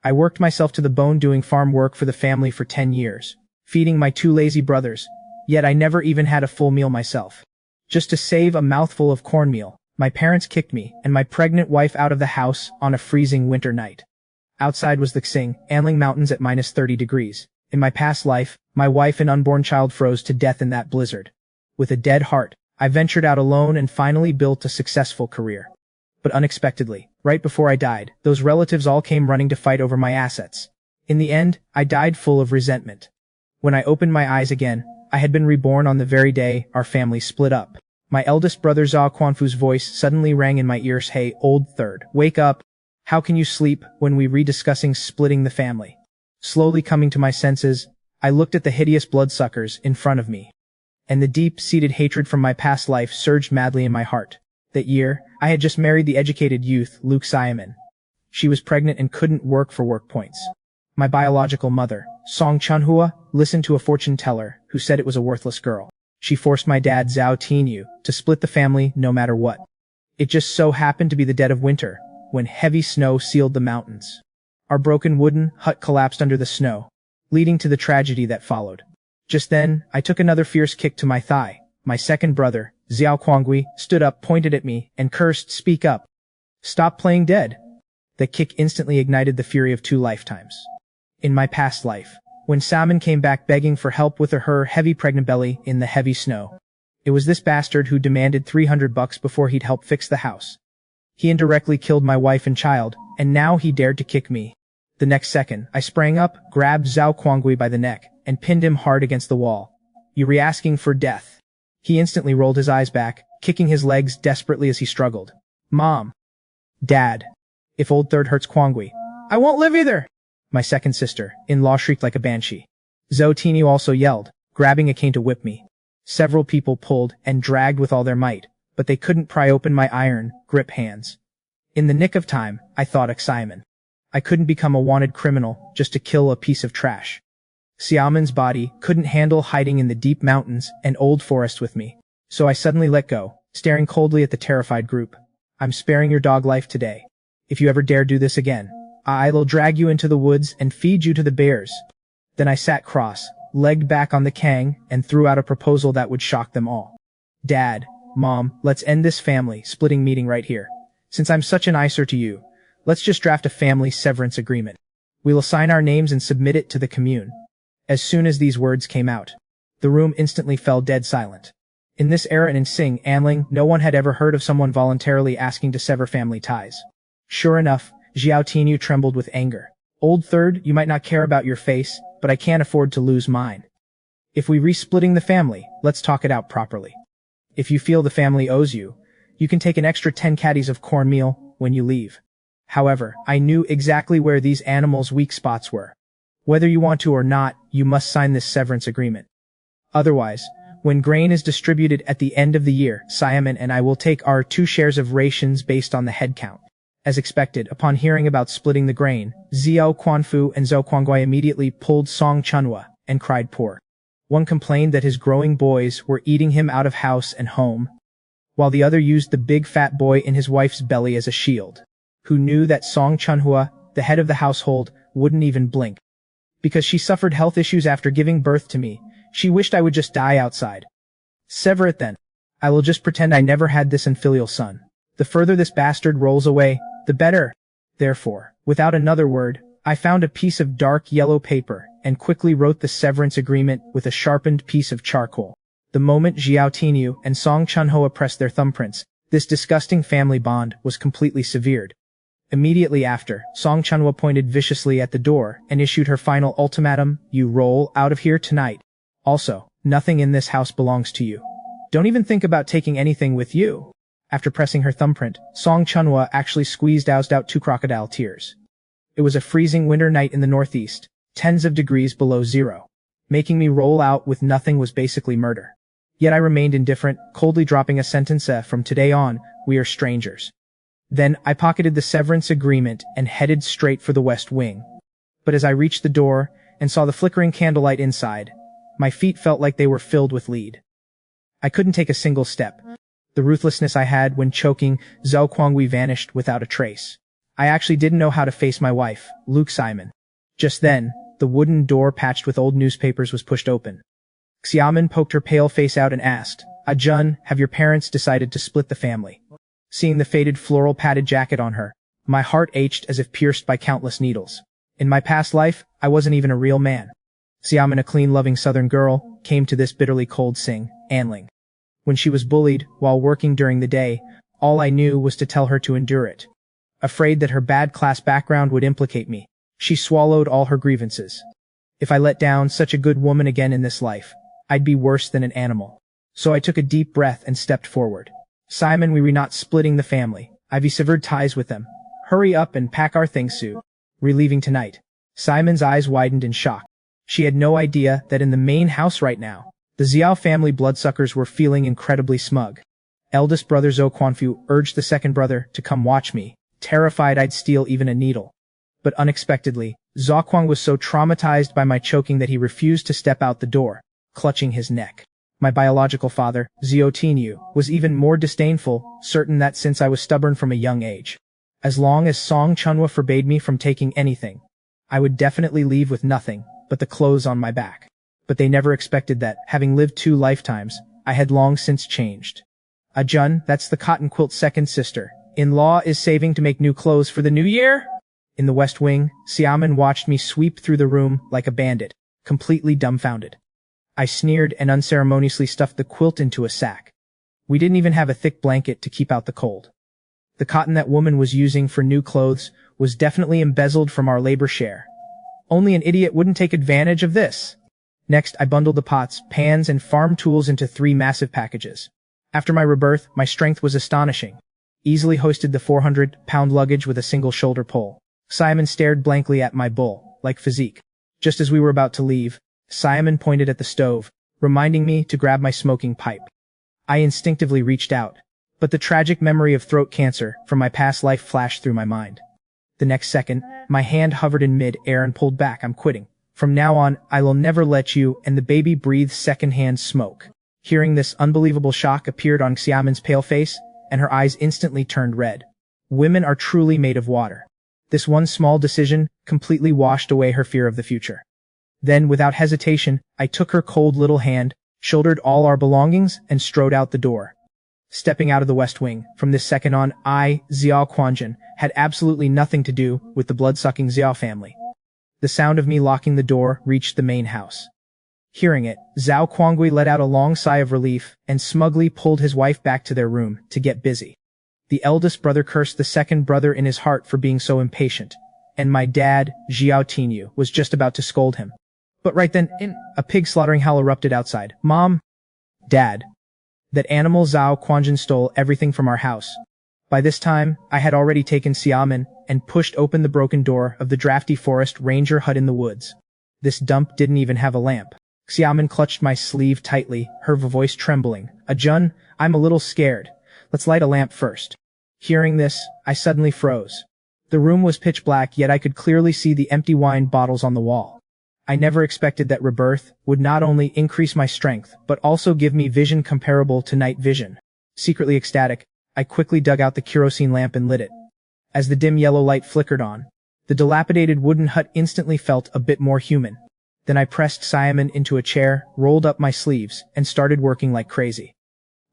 I worked myself to the bone doing farm work for the family for 10 years, feeding my 2 lazy brothers, yet I never even had a full meal myself. Just to save a mouthful of cornmeal, my parents kicked me and my pregnant wife out of the house on a freezing winter night. Outside was the Xing'anling mountains at minus 30 degrees. In my past life, my wife and unborn child froze to death in that blizzard. With a dead heart, I ventured out alone and finally built a successful career. But unexpectedly, right before I died, those relatives all came running to fight over my assets. In the end, I died full of resentment. When I opened my eyes again, I had been reborn on the very day our family split up. My eldest brother Zhao Quanjun's voice suddenly rang in my ears. Hey, old third, wake up. How can you sleep when we rediscussing splitting the family? Slowly coming to my senses, I looked at the hideous bloodsuckers in front of me. And the deep-seated hatred from my past life surged madly in my heart. That year, I had just married the educated youth, Xiaoman. She was pregnant and couldn't work for work points. My biological mother, Xiang'anling, listened to a fortune teller who said it was a worthless girl. She forced my dad, Zhao Quanjun, to split the family no matter what. It just so happened to be the dead of winter, when heavy snow sealed the mountains. Our broken wooden hut collapsed under the snow, leading to the tragedy that followed. Just then, I took another fierce kick to my thigh. My second brother, Zhao Quanjun, stood up, pointed at me, and cursed, "Speak up. Stop playing dead." The kick instantly ignited the fury of 2 lifetimes. In my past life, when Xiaoman came back begging for help with her heavy pregnant belly in the heavy snow, it was this bastard who demanded $300 before he'd help fix the house. He indirectly killed my wife and child, and now he dared to kick me. The next second, I sprang up, grabbed Zhao Quanjun by the neck, and pinned him hard against the wall. "You were asking for death." He instantly rolled his eyes back, kicking his legs desperately as he struggled. "Mom. Dad. If old third hurts Quanjun, I won't live either." My second sister-in-law shrieked like a banshee. Zhao Quanjun also yelled, grabbing a cane to whip me. Several people pulled and dragged with all their might, but they couldn't pry open my iron grip hands. In the nick of time, I thought of Xiaoman. I couldn't become a wanted criminal just to kill a piece of trash. Xiaoman's body couldn't handle hiding in the deep mountains and old forest with me, so I suddenly let go, staring coldly at the terrified group. "I'm sparing your dog life today. If you ever dare do this again, I'll drag you into the woods and feed you to the bears." Then I sat cross-legged back on the kang and threw out a proposal that would shock them all. "Dad, Mom, let's end this family-splitting meeting right here. Since I'm such an eyesore to you, let's just draft a family severance agreement. We'll assign our names and submit it to the commune." As soon as these words came out, the room instantly fell dead silent. In this era and in Xing'anling, no one had ever heard of someone voluntarily asking to sever family ties. Sure enough, Zhao Quanjun trembled with anger. "Old third, you might not care about your face, but I can't afford to lose mine. If we re-splitting the family, let's talk it out properly. If you feel the family owes you, you can take an extra 10 caddies of cornmeal when you leave." However, I knew exactly where these animals' weak spots were. Whether you want to or not, you must sign this severance agreement. Otherwise, when grain is distributed at the end of the year, Xiaoman and I will take our 2 shares of rations based on the head count. As expected, upon hearing about splitting the grain, Zhao Quanjun and Zhao Quanjun immediately pulled Xiang'anling and cried poor. One complained that his growing boys were eating him out of house and home, while the other used the big fat boy in his wife's belly as a shield. Who knew that Xiang'anling, the head of the household, wouldn't even blink. Because she suffered health issues after giving birth to me, she wished I would just die outside. Sever it then. I will just pretend I never had this infilial son. The further this bastard rolls away, the better. Therefore, without another word, I found a piece of dark yellow paper and quickly wrote the severance agreement with a sharpened piece of charcoal. The moment Zhao Quanjun and Xiang'anling pressed their thumbprints, this disgusting family bond was completely severed. Immediately after, Xiang'anling pointed viciously at the door and issued her final ultimatum: "You roll out of here tonight. Also, nothing in this house belongs to you. Don't even think about taking anything with you." After pressing her thumbprint, Xiang'anling actually squeezed out 2 crocodile tears. It was a freezing winter night in the northeast, tens of degrees below zero. Making me roll out with nothing was basically murder. Yet I remained indifferent, coldly dropping a sentence: "From today on, we are strangers." Then I pocketed the severance agreement and headed straight for the west wing. But as I reached the door and saw the flickering candlelight inside, my feet felt like they were filled with lead. I couldn't take a single step. The ruthlessness I had when choking Zhao Quanjun vanished without a trace. I actually didn't know how to face my wife, Luke Simon. Just then, the wooden door patched with old newspapers was pushed open. Xiaoman poked her pale face out and asked, Jun, have your parents decided to split the family? Seeing the faded floral padded jacket on her, my heart ached as if pierced by countless needles. In my past life, I wasn't even a real man. Xiaoman, a clean, loving southern girl, came to this bitterly cold Xing'anling. When she was bullied while working during the day, all I knew was to tell her to endure it. Afraid that her bad class background would implicate me, she swallowed all her grievances. If I let down such a good woman again in this life, I'd be worse than an animal. So I took a deep breath and stepped forward. Simon, we were not splitting the family. I've severed ties with them. Hurry up and pack our things soon. We're leaving tonight. Simon's eyes widened in shock. She had no idea that in the main house right now, the Zhao family bloodsuckers were feeling incredibly smug. Eldest brother Zhao Quanjun urged the second brother to come watch me, terrified I'd steal even a needle. But unexpectedly, Zhao Quanjun was so traumatized by my choking that he refused to step out the door, clutching his neck. My biological father, Zhao Quanjun, was even more disdainful, certain that since I was stubborn from a young age, as long as Song Chunhua forbade me from taking anything, I would definitely leave with nothing but the clothes on my back. But they never expected that, having lived 2 lifetimes, I had long since changed. Jun, that's the cotton quilt's second sister. In-law is saving to make new clothes for the new year? In the West Wing, Xiaoman watched me sweep through the room like a bandit, completely dumbfounded. I sneered and unceremoniously stuffed the quilt into a sack. We didn't even have a thick blanket to keep out the cold. The cotton that woman was using for new clothes was definitely embezzled from our labor share. Only an idiot wouldn't take advantage of this. Next, I bundled the pots, pans, and farm tools into 3 massive packages. After my rebirth, my strength was astonishing. Easily hoisted the 400-pound luggage with a single shoulder pull. Simon stared blankly at my bull-like physique. Just as we were about to leave, Simon pointed at the stove, reminding me to grab my smoking pipe. I instinctively reached out, but the tragic memory of throat cancer from my past life flashed through my mind. The next second, my hand hovered in mid-air and pulled back. I'm quitting. From now on, I will never let you and the baby breathe secondhand smoke. Hearing this, unbelievable shock appeared on Xiaoman's pale face, and her eyes instantly turned red. Women are truly made of water. This one small decision completely washed away her fear of the future. Then, without hesitation, I took her cold little hand, shouldered all our belongings, and strode out the door. Stepping out of the West Wing, from this second on, I, Zhao Quanjun, had absolutely nothing to do with the blood-sucking Zhao family. The sound of me locking the door reached the main house. Hearing it, Zhao Quanjun let out a long sigh of relief and smugly pulled his wife back to their room to get busy. The eldest brother cursed the second brother in his heart for being so impatient, and my dad, Zhao Quanjun, was just about to scold him. But right then, a pig slaughtering howl erupted outside. Mom! Dad! That animal Zhao Quanjun stole everything from our house. By this time, I had already taken Xiaoman and pushed open the broken door of the drafty forest ranger hut in the woods. This dump didn't even have a lamp. Xiaoman clutched my sleeve tightly, her voice trembling. Jun, I'm a little scared. Let's light a lamp first. Hearing this, I suddenly froze. The room was pitch black, yet I could clearly see the empty wine bottles on the wall. I never expected that rebirth would not only increase my strength, but also give me vision comparable to night vision. Secretly ecstatic, I quickly dug out the kerosene lamp and lit it. As the dim yellow light flickered on, the dilapidated wooden hut instantly felt a bit more human. Then I pressed Xiaoman into a chair, rolled up my sleeves, and started working like crazy.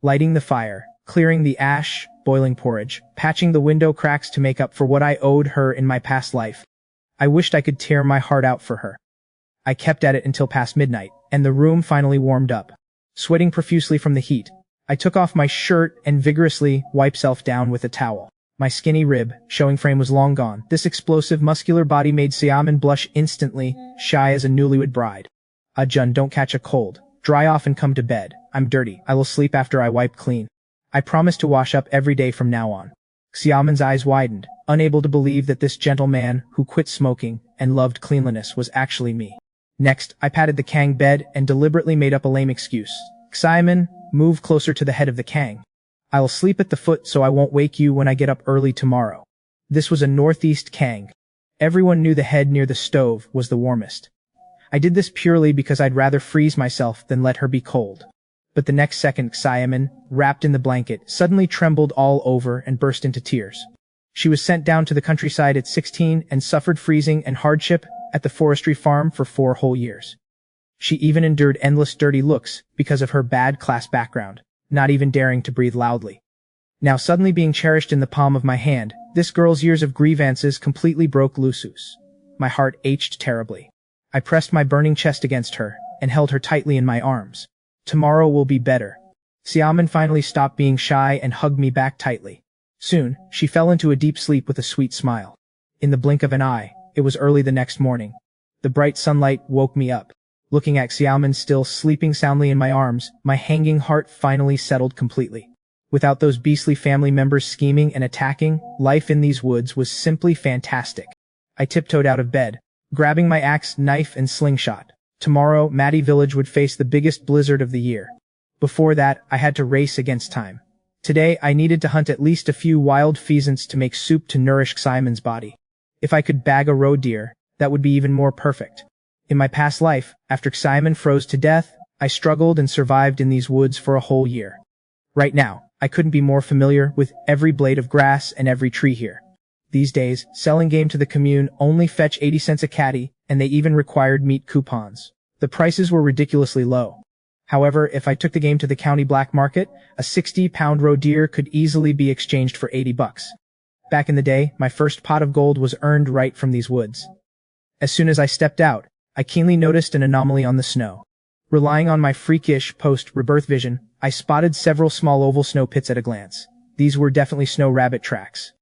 Lighting the fire, clearing the ash, boiling porridge, patching the window cracks to make up for what I owed her in my past life. I wished I could tear my heart out for her. I kept at it until past midnight, and the room finally warmed up. Sweating profusely from the heat, I took off my shirt and vigorously wiped myself down with a towel. My skinny rib, showing frame was long gone. This explosive muscular body made Xiaoman blush instantly, shy as a newlywed bride. Jun, don't catch a cold. Dry off and come to bed. I'm dirty. I will sleep after I wipe clean. I promise to wash up every day from now on. Xiaoman's eyes widened, unable to believe that this gentleman who quit smoking and loved cleanliness was actually me. Next, I patted the Kang bed and deliberately made up a lame excuse. Xiaoman, move closer to the head of the Kang. I'll sleep at the foot so I won't wake you when I get up early tomorrow. This was a northeast Kang. Everyone knew the head near the stove was the warmest. I did this purely because I'd rather freeze myself than let her be cold. But the next second, Xiaoman, wrapped in the blanket, suddenly trembled all over and burst into tears. She was sent down to the countryside at 16 and suffered freezing and hardship at the forestry farm for 4 whole years. She even endured endless dirty looks because of her bad class background, not even daring to breathe loudly. Now suddenly being cherished in the palm of my hand, this girl's years of grievances completely broke loose. My heart ached terribly. I pressed my burning chest against her and held her tightly in my arms. Tomorrow will be better. Xiaoman finally stopped being shy and hugged me back tightly. Soon, she fell into a deep sleep with a sweet smile. In the blink of an eye, it was early the next morning. The bright sunlight woke me up. Looking at Xiaoman still sleeping soundly in my arms, my hanging heart finally settled completely. Without those beastly family members scheming and attacking, life in these woods was simply fantastic. I tiptoed out of bed, grabbing my axe, knife, and slingshot. Tomorrow, Maddie Village would face the biggest blizzard of the year. Before that, I had to race against time. Today, I needed to hunt at least a few wild pheasants to make soup to nourish Xiaoman's body. If I could bag a roe deer, that would be even more perfect. In my past life, after Xiaoman froze to death, I struggled and survived in these woods for a whole year. Right now, I couldn't be more familiar with every blade of grass and every tree here. These days, selling game to the commune only fetch 80 cents a catty, and they even required meat coupons. The prices were ridiculously low. However, if I took the game to the county black market, a 60-pound roe deer could easily be exchanged for $80. Back in the day, my first pot of gold was earned right from these woods. As soon as I stepped out, I keenly noticed an anomaly on the snow. Relying on my freakish post-rebirth vision, I spotted several small oval snow pits at a glance. These were definitely snow rabbit tracks.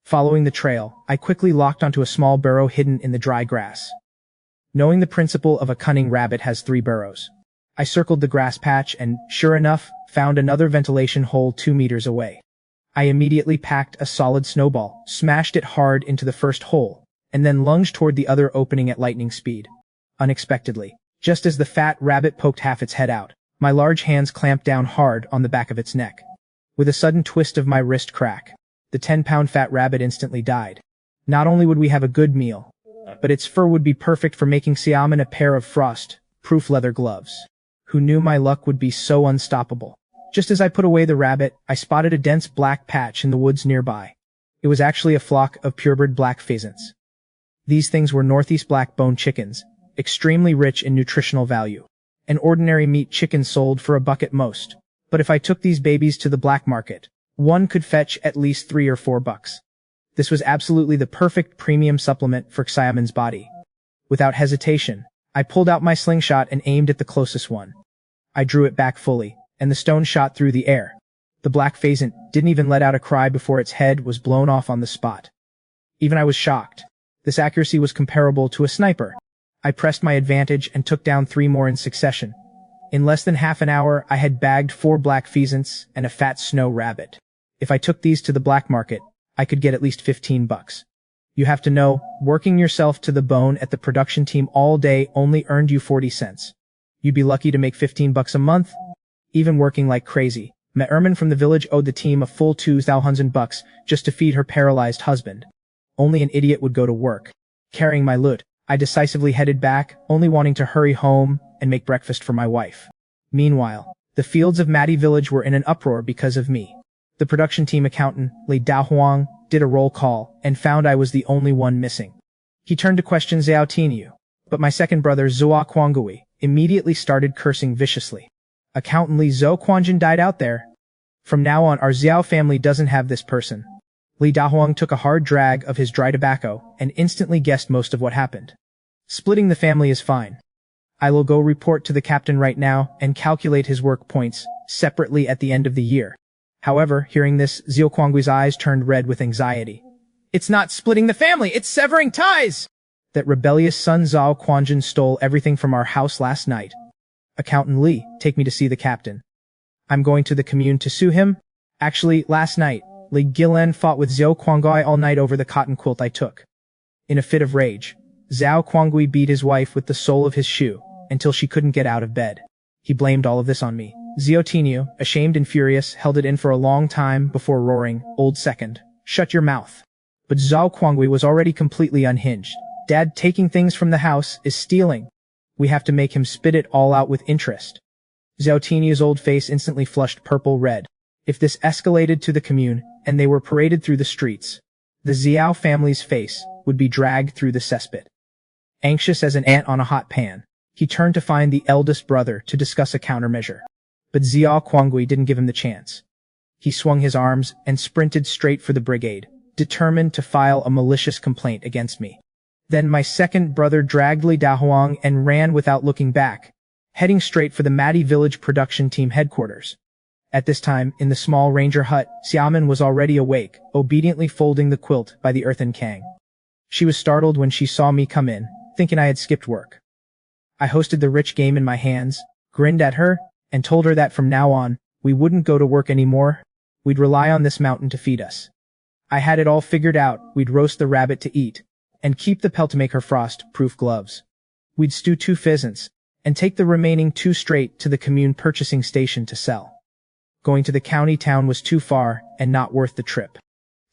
Following the trail, I quickly locked onto a small burrow hidden in the dry grass. Knowing the principle of a cunning rabbit has 3 burrows, I circled the grass patch and, sure enough, found another ventilation hole 2 meters away. I immediately packed a solid snowball, smashed it hard into the first hole, and then lunged toward the other opening at lightning speed. Unexpectedly, just as the fat rabbit poked half its head out, my large hands clamped down hard on the back of its neck. With a sudden twist of my wrist crack, the 10-pound fat rabbit instantly died. Not only would we have a good meal, but its fur would be perfect for making Xiaoman a pair of frost-proof leather gloves. Who knew my luck would be so unstoppable? Just as I put away the rabbit, I spotted a dense black patch in the woods nearby. It was actually a flock of purebred black pheasants. These things were northeast black-bone chickens, extremely rich in nutritional value. An ordinary meat chicken sold for $1 at most. But if I took these babies to the black market, one could fetch at least $3 or $4. This was absolutely the perfect premium supplement for Xiaoman's body. Without hesitation, I pulled out my slingshot and aimed at the closest one. I drew it back fully, and the stone shot through the air. The black pheasant didn't even let out a cry before its head was blown off on the spot. Even I was shocked. This accuracy was comparable to a sniper. I pressed my advantage and took down 3 more in succession. In less than half an hour, I had bagged 4 black pheasants and a fat snow rabbit. If I took these to the black market, I could get at least $15. You have to know, working yourself to the bone at the production team all day only earned you 40 cents. You'd be lucky to make $15 a month. Even working like crazy, Ermin from the village owed the team a full $2,000 just to feed her paralyzed husband. Only an idiot would go to work. Carrying my loot, I decisively headed back, only wanting to hurry home and make breakfast for my wife. Meanwhile, the fields of Maddie Village were in an uproar because of me. The production team accountant, Li Daohuang, did a roll call and found I was the only one missing. He turned to question Zhao Tinyu, but my second brother Zhao Quanjun immediately started cursing viciously. Accountant Li Zhao Quanjun died out there. From now on, our Zhao family doesn't have this person. Li Daohuang took a hard drag of his dry tobacco and instantly guessed most of what happened. Splitting the family is fine. I will go report to the captain right now and calculate his work points separately at the end of the year. However, hearing this, Zhao Quangui's eyes turned red with anxiety. It's not splitting the family, it's severing ties! That rebellious son Zhao Quanjun stole everything from our house last night. Accountant Li, take me to see the captain. I'm going to the commune to sue him. Actually, last night, Li Gilen fought with Zhao Quangui all night over the cotton quilt I took. In a fit of rage, Zhao Quangui beat his wife with the sole of his shoe until she couldn't get out of bed. He blamed all of this on me. Zhao Tinyu, ashamed and furious, held it in for a long time before roaring, "Old second, shut your mouth." But Zhao Quangui was already completely unhinged. Dad taking things from the house is stealing. We have to make him spit it all out with interest. Zhao Tinyu's old face instantly flushed purple red. If this escalated to the commune, and they were paraded through the streets, The Xiao family's face would be dragged through the cesspit. Anxious as an ant on a hot pan, he turned to find the eldest brother to discuss a countermeasure. But Zhao Quanjun didn't give him the chance. He swung his arms and sprinted straight for the brigade, determined to file a malicious complaint against me. Then my second brother dragged Li Dahuang and ran without looking back, heading straight for the Madi village production team headquarters. At this time, in the small ranger hut, Xiaoman was already awake, obediently folding the quilt by the earthen kang. She was startled when she saw me come in, thinking I had skipped work. I hosted the rich game in my hands, grinned at her, and told her that from now on, we wouldn't go to work anymore. We'd rely on this mountain to feed us. I had it all figured out. We'd roast the rabbit to eat, and keep the pelt to make her frost-proof gloves. We'd stew 2 pheasants, and take the remaining 2 straight to the commune purchasing station to sell. Going to the county town was too far, and not worth the trip.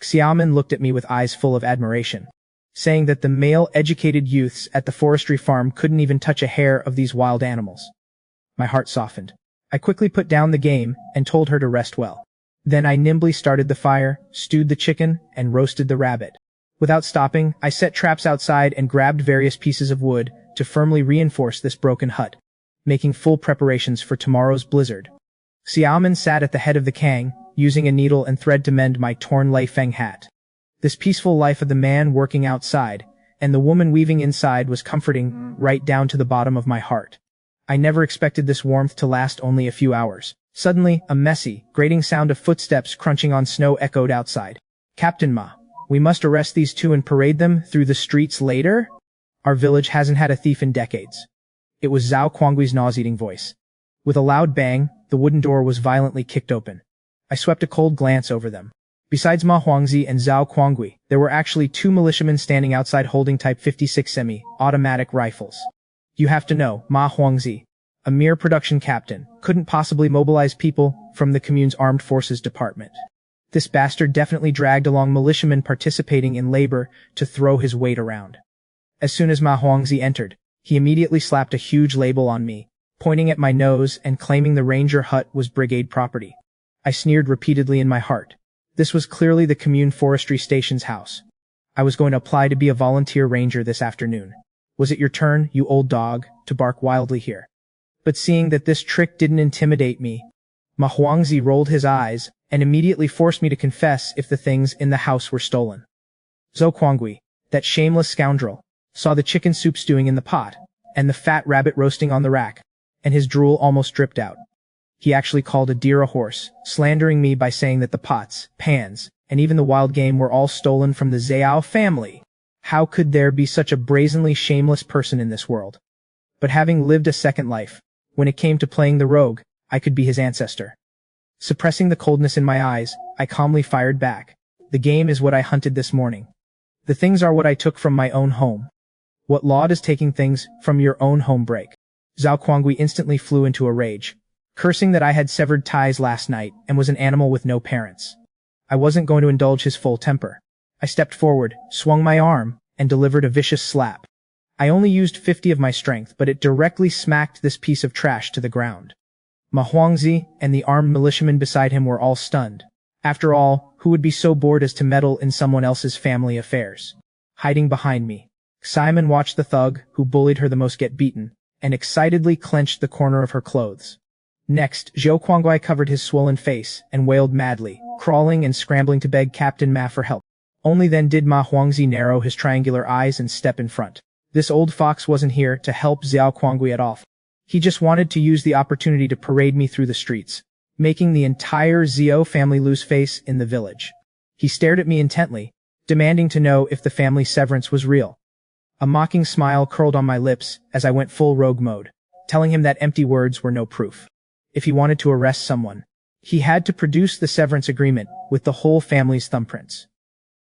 Xiaoman looked at me with eyes full of admiration, saying that the male-educated youths at the forestry farm couldn't even touch a hair of these wild animals. My heart softened. I quickly put down the game and told her to rest well. Then I nimbly started the fire, stewed the chicken, and roasted the rabbit. Without stopping, I set traps outside and grabbed various pieces of wood to firmly reinforce this broken hut, making full preparations for tomorrow's blizzard. Xiaoman sat at the head of the kang, using a needle and thread to mend my torn Lei Feng hat. This peaceful life of the man working outside, and the woman weaving inside was comforting right down to the bottom of my heart. I never expected this warmth to last only a few hours. Suddenly, a messy, grating sound of footsteps crunching on snow echoed outside. Captain Ma, we must arrest these 2 and parade them through the streets later? Our village hasn't had a thief in decades. It was Zhao Quanjun's nauseating voice. With a loud bang, the wooden door was violently kicked open. I swept a cold glance over them. Besides Ma Huangzi and Zhao Quanjun, there were actually 2 militiamen standing outside holding Type 56 semi-automatic rifles. You have to know, Ma Huangzi, a mere production captain, couldn't possibly mobilize people from the commune's armed forces department. This bastard definitely dragged along militiamen participating in labor to throw his weight around. As soon as Ma Huangzi entered, he immediately slapped a huge label on me, pointing at my nose and claiming the ranger hut was brigade property. I sneered repeatedly in my heart. This was clearly the commune forestry station's house. I was going to apply to be a volunteer ranger this afternoon. Was it your turn, you old dog, to bark wildly here? But seeing that this trick didn't intimidate me, Ma Huangzi rolled his eyes and immediately forced me to confess if the things in the house were stolen. Zhao Quanjun, that shameless scoundrel, saw the chicken soup stewing in the pot, and the fat rabbit roasting on the rack, and his drool almost dripped out. He actually called a deer a horse, slandering me by saying that the pots, pans, and even the wild game were all stolen from the Zhao family. How could there be such a brazenly shameless person in this world? But having lived a second life, when it came to playing the rogue, I could be his ancestor. Suppressing the coldness in my eyes, I calmly fired back. The game is what I hunted this morning. The things are what I took from my own home. What law does taking things from your own home break? Zhao Quanjun instantly flew into a rage, cursing that I had severed ties last night and was an animal with no parents. I wasn't going to indulge his full temper. I stepped forward, swung my arm, and delivered a vicious slap. I only used 50 of my strength, but it directly smacked this piece of trash to the ground. Ma Huangzi and the armed militiamen beside him were all stunned. After all, who would be so bored as to meddle in someone else's family affairs? Hiding behind me, Xiaoman watched the thug, who bullied her the most, get beaten, and excitedly clenched the corner of her clothes. Next, Zhao Quanjun covered his swollen face and wailed madly, crawling and scrambling to beg Captain Ma for help. Only then did Ma Huangzi narrow his triangular eyes and step in front. This old fox wasn't here to help Zhao Quanjun at all. He just wanted to use the opportunity to parade me through the streets, making the entire Zhao family lose face in the village. He stared at me intently, demanding to know if the family severance was real. A mocking smile curled on my lips as I went full rogue mode, telling him that empty words were no proof. If he wanted to arrest someone, he had to produce the severance agreement with the whole family's thumbprints.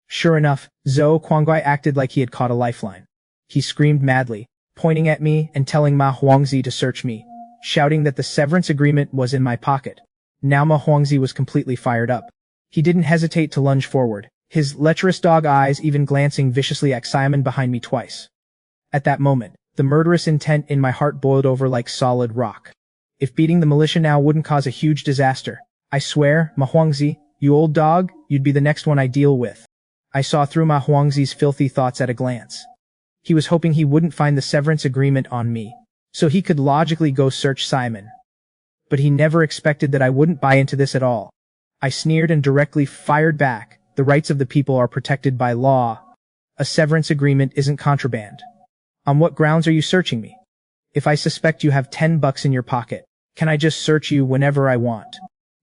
Sure enough, Zhao Quanjun acted like he had caught a lifeline. He screamed madly, pointing at me and telling Ma Huangzi to search me, shouting that the severance agreement was in my pocket. Now Ma Huangzi was completely fired up. He didn't hesitate to lunge forward, his lecherous dog eyes even glancing viciously at Xiaoman behind me twice. At that moment, the murderous intent in my heart boiled over like solid rock. If beating the militia now wouldn't cause a huge disaster, I swear, Ma Huangzi, you old dog, you'd be the next one I deal with. I saw through Ma Huangzi's filthy thoughts at a glance. He was hoping he wouldn't find the severance agreement on me, so he could logically go search Xiaoman. But he never expected that I wouldn't buy into this at all. I sneered and directly fired back. The rights of the people are protected by law. A severance agreement isn't contraband. On what grounds are you searching me? If I suspect you have $10 in your pocket, can I just search you whenever I want?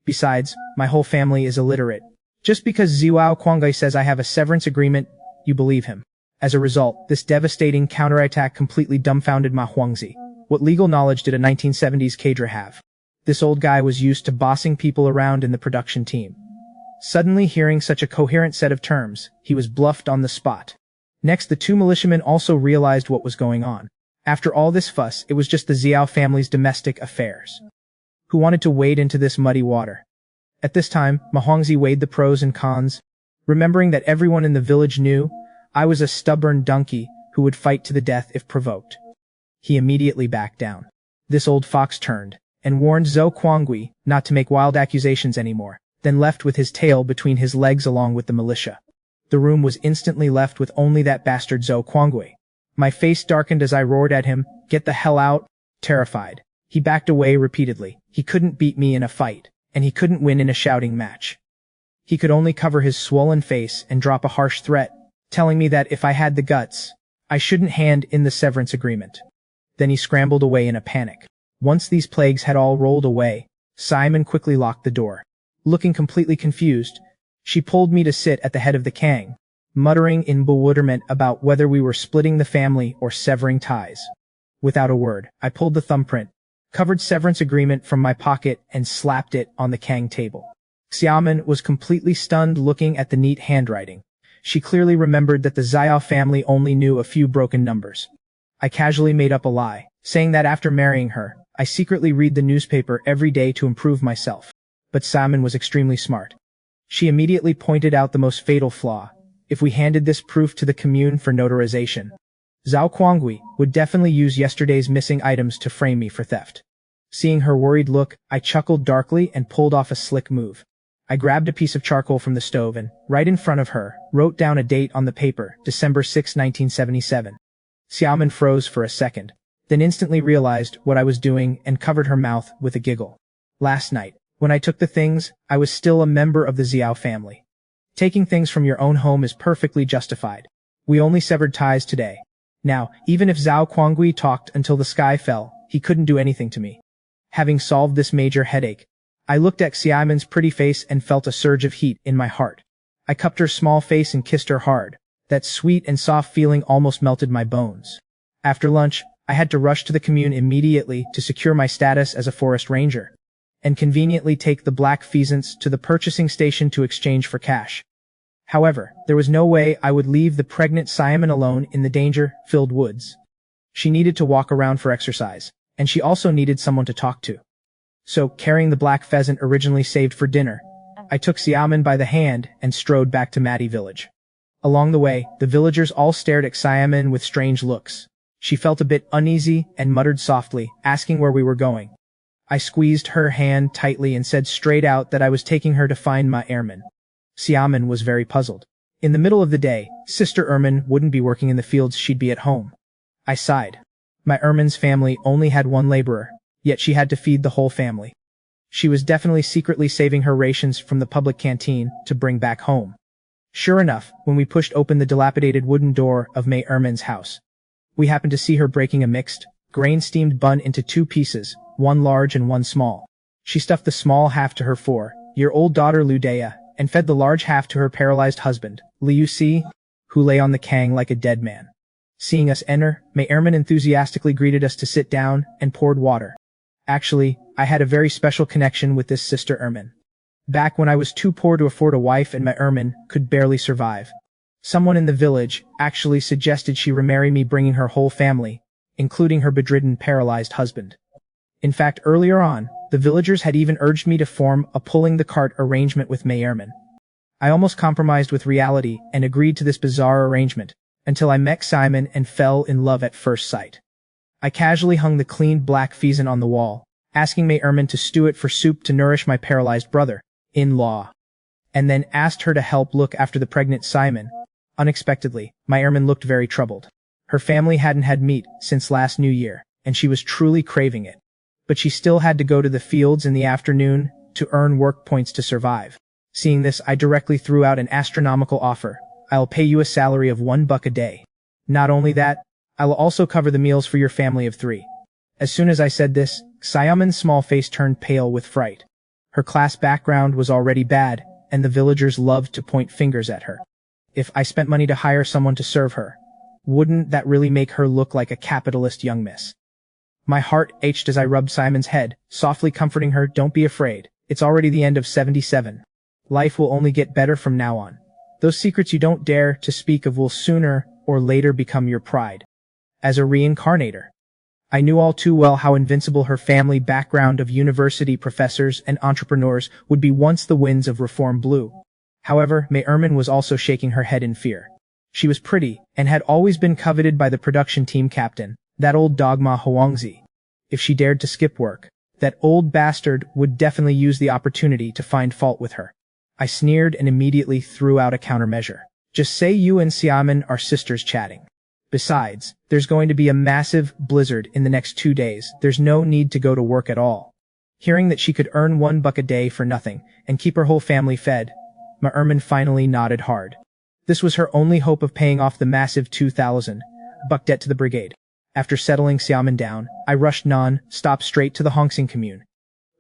Besides, my whole family is illiterate. Just because Zhao Quanjun says I have a severance agreement, you believe him. As a result, this devastating counterattack completely dumbfounded Ma Huangzi. What legal knowledge did a 1970s cadre have? This old guy was used to bossing people around in the production team. Suddenly hearing such a coherent set of terms, he was bluffed on the spot. Next, the two militiamen also realized what was going on. After all this fuss, it was just the Zhao family's domestic affairs. Who wanted to wade into this muddy water? At this time, Ma Huangzi weighed the pros and cons, remembering that everyone in the village knew I was a stubborn donkey who would fight to the death if provoked. He immediately backed down. This old fox turned and warned Zhao Quanjun not to make wild accusations anymore, then left with his tail between his legs along with the militia. The room was instantly left with only that bastard Zhao Quanjun. My face darkened as I roared at him, "Get the hell out!" Terrified. He backed away repeatedly. He couldn't beat me in a fight, and he couldn't win in a shouting match. He could only cover his swollen face and drop a harsh threat, telling me that if I had the guts, I shouldn't hand in the severance agreement. Then he scrambled away in a panic. Once these plagues had all rolled away, Xiaoman quickly locked the door. Looking completely confused, she pulled me to sit at the head of the kang, muttering in bewilderment about whether we were splitting the family or severing ties. Without a word, I pulled the thumbprint, covered severance agreement from my pocket and slapped it on the kang table. Xiaoman was completely stunned looking at the neat handwriting. She clearly remembered that the Zhao family only knew a few broken numbers. I casually made up a lie, saying that after marrying her, I secretly read the newspaper every day to improve myself. But Xiaoman was extremely smart. She immediately pointed out the most fatal flaw. If we handed this proof to the commune for notarization, Zhao Quanjun would definitely use yesterday's missing items to frame me for theft. Seeing her worried look, I chuckled darkly and pulled off a slick move. I grabbed a piece of charcoal from the stove and, right in front of her, wrote down a date on the paper, December 6, 1977. Xiaoman froze for a second, then instantly realized what I was doing and covered her mouth with a giggle. Last night, when I took the things, I was still a member of the Zhao family. Taking things from your own home is perfectly justified. We only severed ties today. Now, even if Zhao Quanjun talked until the sky fell, he couldn't do anything to me. Having solved this major headache, I looked at Xiaoman's pretty face and felt a surge of heat in my heart. I cupped her small face and kissed her hard. That sweet and soft feeling almost melted my bones. After lunch, I had to rush to the commune immediately to secure my status as a forest ranger, and conveniently take the black pheasants to the purchasing station to exchange for cash. However, there was no way I would leave the pregnant Xiaoman alone in the danger-filled woods. She needed to walk around for exercise, and she also needed someone to talk to. So, carrying the black pheasant originally saved for dinner, I took Xiaoman by the hand and strode back to Mati village. Along the way, the villagers all stared at Xiaoman with strange looks. She felt a bit uneasy and muttered softly, asking where we were going. I squeezed her hand tightly and said straight out that I was taking her to find my Ermin. Xiaoman was very puzzled. In the middle of the day, Sister Ermin wouldn't be working in the fields, she'd be at home. I sighed. My Ermin's family only had one laborer, yet she had to feed the whole family. She was definitely secretly saving her rations from the public canteen to bring back home. Sure enough, when we pushed open the dilapidated wooden door of May Ermin's house, we happened to see her breaking a mixed, grain-steamed bun into two pieces, one large and one small. She stuffed the small half to her 4-year-old daughter Ludea, and fed the large half to her paralyzed husband, Liu Si, who lay on the kang like a dead man. Seeing us enter, May Ermin enthusiastically greeted us to sit down and poured water. Actually, I had a very special connection with this Sister Ermin. Back when I was too poor to afford a wife and my Ermin could barely survive, someone in the village actually suggested she remarry me, bringing her whole family, including her bedridden paralyzed husband. In fact, earlier on, the villagers had even urged me to form a pulling the cart arrangement with May Ermin. I almost compromised with reality and agreed to this bizarre arrangement, until I met Xiaoman and fell in love at first sight. I casually hung the cleaned black pheasant on the wall, asking May Ermin to stew it for soup to nourish my paralyzed brother-in-law, and then asked her to help look after the pregnant Xiaoman, Unexpectedly, my Ermin looked very troubled. Her family hadn't had meat since last New Year, and she was truly craving it. But she still had to go to the fields in the afternoon to earn work points to survive. Seeing this, I directly threw out an astronomical offer. I'll pay you a salary of $1 a day. Not only that, I will also cover the meals for your family of 3. As soon as I said this, Xiaoman's small face turned pale with fright. Her class background was already bad, and the villagers loved to point fingers at her. If I spent money to hire someone to serve her, wouldn't that really make her look like a capitalist young miss? My heart ached as I rubbed Simon's head, softly comforting her. Don't be afraid. It's already the end of 77. Life will only get better from now on. Those secrets you don't dare to speak of will sooner or later become your pride. As a reincarnator, I knew all too well how invincible her family background of university professors and entrepreneurs would be once the winds of reform blew. However, May Ermin was also shaking her head in fear. She was pretty, and had always been coveted by the production team captain, that old dogma Huangzi. If she dared to skip work, that old bastard would definitely use the opportunity to find fault with her. I sneered and immediately threw out a countermeasure. Just say you and Xiaoman are sisters chatting. Besides, there's going to be a massive blizzard in the next 2 days. There's no need to go to work at all. Hearing that she could earn $1 a day for nothing and keep her whole family fed, Ma Ermin finally nodded hard. This was her only hope of paying off the massive 2,000 buck debt to the brigade. After settling Xiaoman down, I rushed non-stop straight to the Hongsing commune.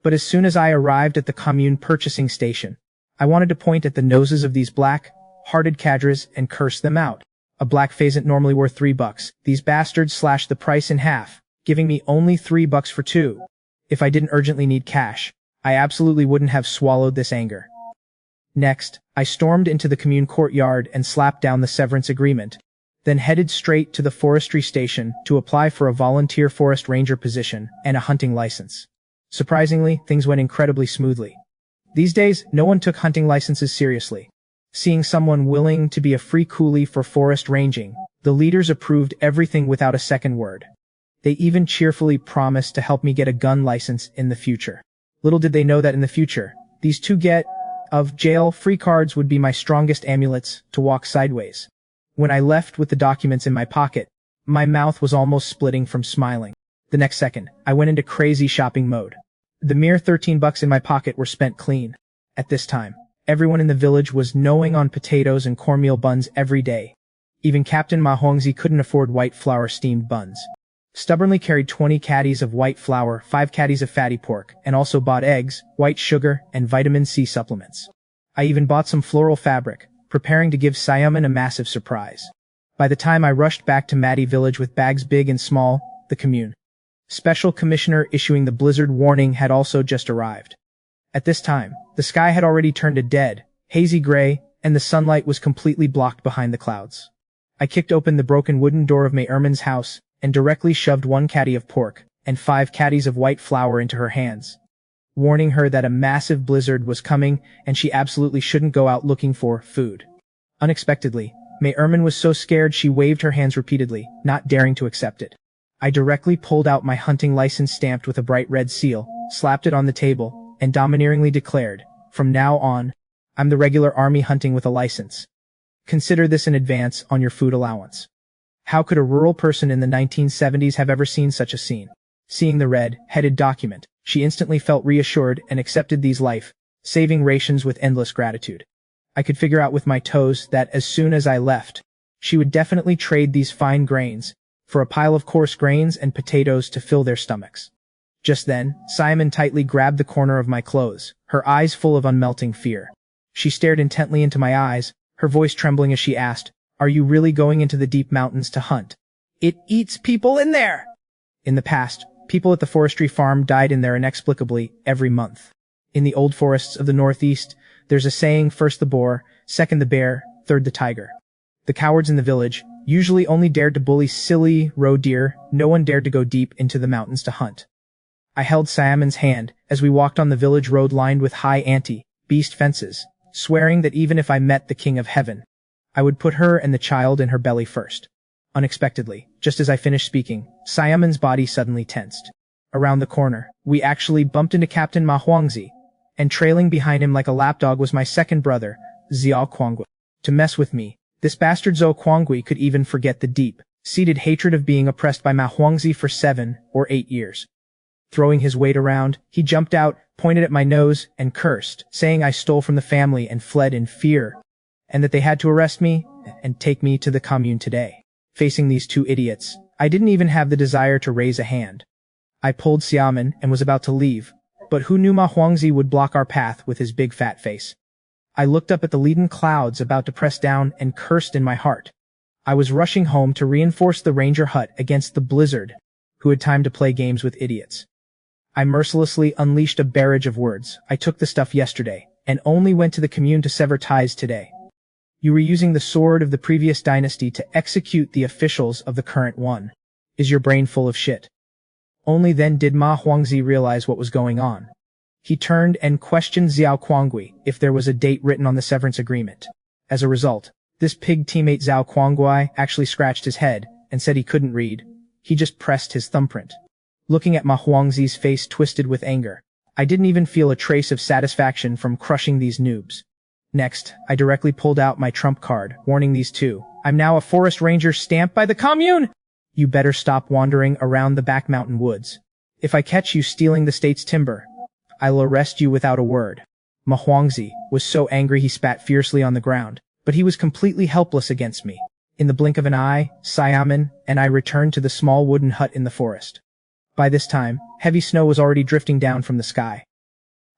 But as soon as I arrived at the commune purchasing station, I wanted to point at the noses of these black-hearted cadres and curse them out. A black pheasant normally worth $3. These bastards slashed the price in half, giving me only $3 for 2. If I didn't urgently need cash, I absolutely wouldn't have swallowed this anger. Next, I stormed into the commune courtyard and slapped down the severance agreement, then headed straight to the forestry station to apply for a volunteer forest ranger position and a hunting license. Surprisingly, things went incredibly smoothly. These days, no one took hunting licenses seriously. Seeing someone willing to be a free coolie for forest ranging, the leaders approved everything without a second word. They even cheerfully promised to help me get a gun license in the future. Little did they know that in the future, these 2 get-of-jail-free cards would be my strongest amulets to walk sideways. When I left with the documents in my pocket, my mouth was almost splitting from smiling. The next second, I went into crazy shopping mode. The mere $13 in my pocket were spent clean. At this time, everyone in the village was gnawing on potatoes and cornmeal buns every day. Even Captain Ma Hongzi couldn't afford white flour steamed buns. Stubbornly carried 20 caddies of white flour, 5 caddies of fatty pork, and also bought eggs, white sugar, and vitamin C supplements. I even bought some floral fabric, preparing to give Xiaoman a massive surprise. By the time I rushed back to Madi village with bags big and small, the commune special commissioner issuing the blizzard warning had also just arrived. At this time, the sky had already turned a dead, hazy gray, and the sunlight was completely blocked behind the clouds. I kicked open the broken wooden door of May Ermin's house and directly shoved 1 caddy of pork and 5 caddies of white flour into her hands, warning her that a massive blizzard was coming and she absolutely shouldn't go out looking for food. Unexpectedly, May Ermin was so scared she waved her hands repeatedly, not daring to accept it. I directly pulled out my hunting license stamped with a bright red seal, slapped it on the table, and domineeringly declared, "From now on, I'm the regular army hunting with a license. Consider this an advance on your food allowance." How could a rural person in the 1970s have ever seen such a scene? Seeing the red-headed document, she instantly felt reassured and accepted these life-saving rations with endless gratitude. I could figure out with my toes that as soon as I left, she would definitely trade these fine grains for a pile of coarse grains and potatoes to fill their stomachs. Just then, Xiaoman tightly grabbed the corner of my clothes, her eyes full of unmelting fear. She stared intently into my eyes, her voice trembling as she asked, "Are you really going into the deep mountains to hunt? It eats people in there!" In the past, people at the forestry farm died in there inexplicably every month. In the old forests of the Northeast, there's a saying, first the boar, second the bear, third the tiger. The cowards in the village usually only dared to bully silly roe deer. No one dared to go deep into the mountains to hunt. I held Xiaoman's hand as we walked on the village road lined with high anti-beast fences, swearing that even if I met the King of Heaven, I would put her and the child in her belly first. Unexpectedly, just as I finished speaking, Xiaoman's body suddenly tensed. Around the corner, we actually bumped into Captain Ma Huangzi, and trailing behind him like a lapdog was my second brother, Zhao Quanjun. To mess with me, This bastard Zhao Quanjun could even forget the deep-seated hatred of being oppressed by Ma Huangzi for 7 or 8 years. Throwing his weight around, he jumped out, pointed at my nose, and cursed, saying I stole from the family and fled in fear, and that they had to arrest me and take me to the commune today. Facing these two idiots, I didn't even have the desire to raise a hand. I pulled Xiaoman and was about to leave, but who knew Ma Huangzi would block our path with his big fat face. I looked up at the leaden clouds about to press down and cursed in my heart. I was rushing home to reinforce the ranger hut against the blizzard, who had time to play games with idiots. I mercilessly unleashed a barrage of words. I took the stuff yesterday, and only went to the commune to sever ties today. You were using the sword of the previous dynasty to execute the officials of the current one. Is your brain full of shit? Only then did Ma Huangzi realize what was going on. He turned and questioned Zhao Quanjun if there was a date written on the severance agreement. As a result, this pig teammate Zhao Quanjun actually scratched his head and said he couldn't read. He just pressed his thumbprint. Looking at Ma Huangzi's face twisted with anger, I didn't even feel a trace of satisfaction from crushing these noobs. Next, I directly pulled out my trump card, warning these two, I'm now a forest ranger stamped by the commune! You better stop wandering around the back mountain woods. If I catch you stealing the state's timber, I'll arrest you without a word. Ma Huangzi was so angry he spat fiercely on the ground, but he was completely helpless against me. In the blink of an eye, Xiaoman and I returned to the small wooden hut in the forest. By this time, heavy snow was already drifting down from the sky.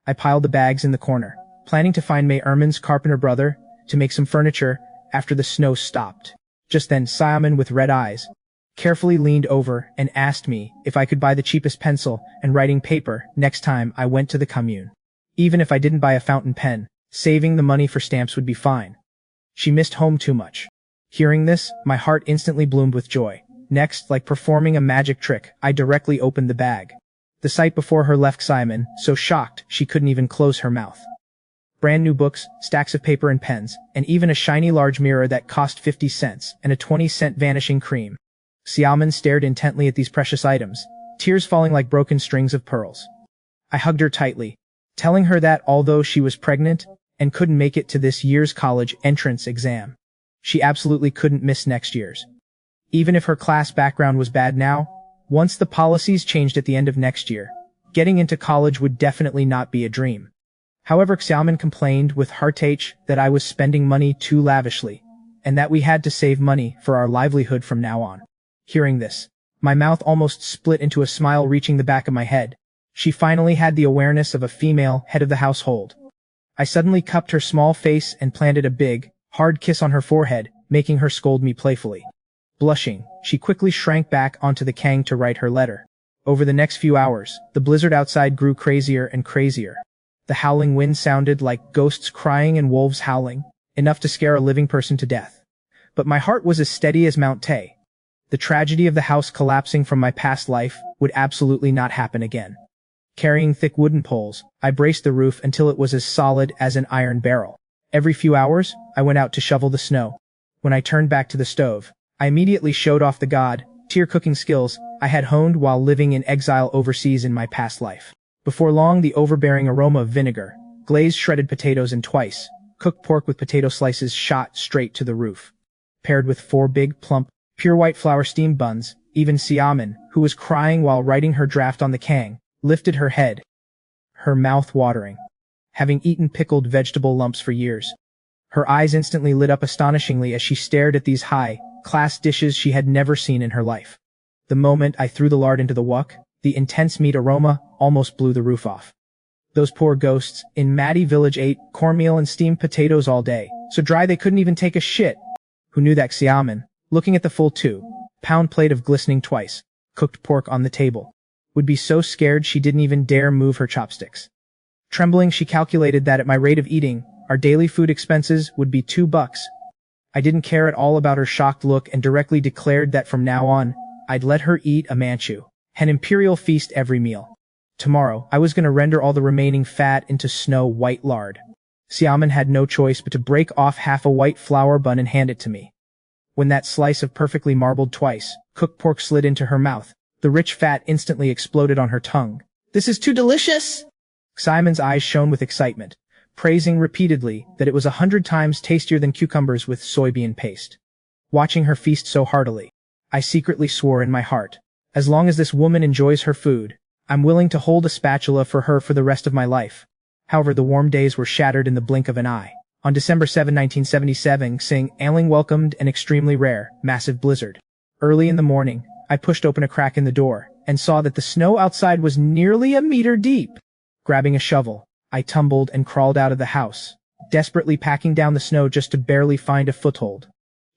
I piled the bags in the corner, planning to find May Erman's carpenter brother to make some furniture after the snow stopped. Just then, Xiaoman with red eyes carefully leaned over and asked me if I could buy the cheapest pencil and writing paper next time I went to the commune. Even if I didn't buy a fountain pen, saving the money for stamps would be fine. She missed home too much. Hearing this, my heart instantly bloomed with joy. Next, like performing a magic trick, I directly opened the bag. The sight before her left Xiaoman so shocked she couldn't even close her mouth. Brand new books, stacks of paper and pens, and even a shiny large mirror that cost 50 cents and a 20-cent vanishing cream. Xiaoman stared intently at these precious items, tears falling like broken strings of pearls. I hugged her tightly, telling her that although she was pregnant and couldn't make it to this year's college entrance exam, she absolutely couldn't miss next year's. Even if her class background was bad now, once the policies changed at the end of next year, getting into college would definitely not be a dream. However, Xiaoman complained with heartache that I was spending money too lavishly, and that we had to save money for our livelihood from now on. Hearing this, my mouth almost split into a smile reaching the back of my head. She finally had the awareness of a female head of the household. I suddenly cupped her small face and planted a big, hard kiss on her forehead, making her scold me playfully. Blushing, she quickly shrank back onto the kang to write her letter. Over the next few hours, the blizzard outside grew crazier and crazier. The howling wind sounded like ghosts crying and wolves howling, enough to scare a living person to death. But my heart was as steady as Mount Tay. The tragedy of the house collapsing from my past life would absolutely not happen again. Carrying thick wooden poles, I braced the roof until it was as solid as an iron barrel. Every few hours, I went out to shovel the snow. When I turned back to the stove, I immediately showed off the god-tier cooking skills I had honed while living in exile overseas in my past life. Before long, the overbearing aroma of vinegar, glazed shredded potatoes and twice cooked pork with potato slices shot straight to the roof. Paired with 4 big, plump, pure white flour steamed buns, even Xiaoman, who was crying while writing her draft on the kang, lifted her head, her mouth watering. Having eaten pickled vegetable lumps for years, her eyes instantly lit up astonishingly as she stared at these high-class dishes she had never seen in her life. The moment I threw the lard into the wok, the intense meat aroma almost blew the roof off. Those poor ghosts in Maddie Village ate cornmeal and steamed potatoes all day, so dry they couldn't even take a shit. Who knew that Xiaoman, looking at the full 2-pound plate of glistening twice cooked pork on the table, would be so scared she didn't even dare move her chopsticks. Trembling, she calculated that at my rate of eating, our daily food expenses would be $2. I didn't care at all about her shocked look and directly declared that from now on, I'd let her eat a manchu, an imperial feast every meal. Tomorrow, I was going to render all the remaining fat into snow-white lard. Xiaoman had no choice but to break off half a white flour bun and hand it to me. When that slice of perfectly marbled twice-cooked pork slid into her mouth, the rich fat instantly exploded on her tongue. "This is too delicious!" Xiaoman's eyes shone with excitement, praising repeatedly that it was 100 times tastier than cucumbers with soybean paste. Watching her feast so heartily, I secretly swore in my heart, as long as this woman enjoys her food, I'm willing to hold a spatula for her for the rest of my life. However, the warm days were shattered in the blink of an eye. On December 7, 1977, Xing'anling welcomed an extremely rare, massive blizzard. Early in the morning, I pushed open a crack in the door and saw that the snow outside was nearly a meter deep. Grabbing a shovel, I tumbled and crawled out of the house, desperately packing down the snow just to barely find a foothold.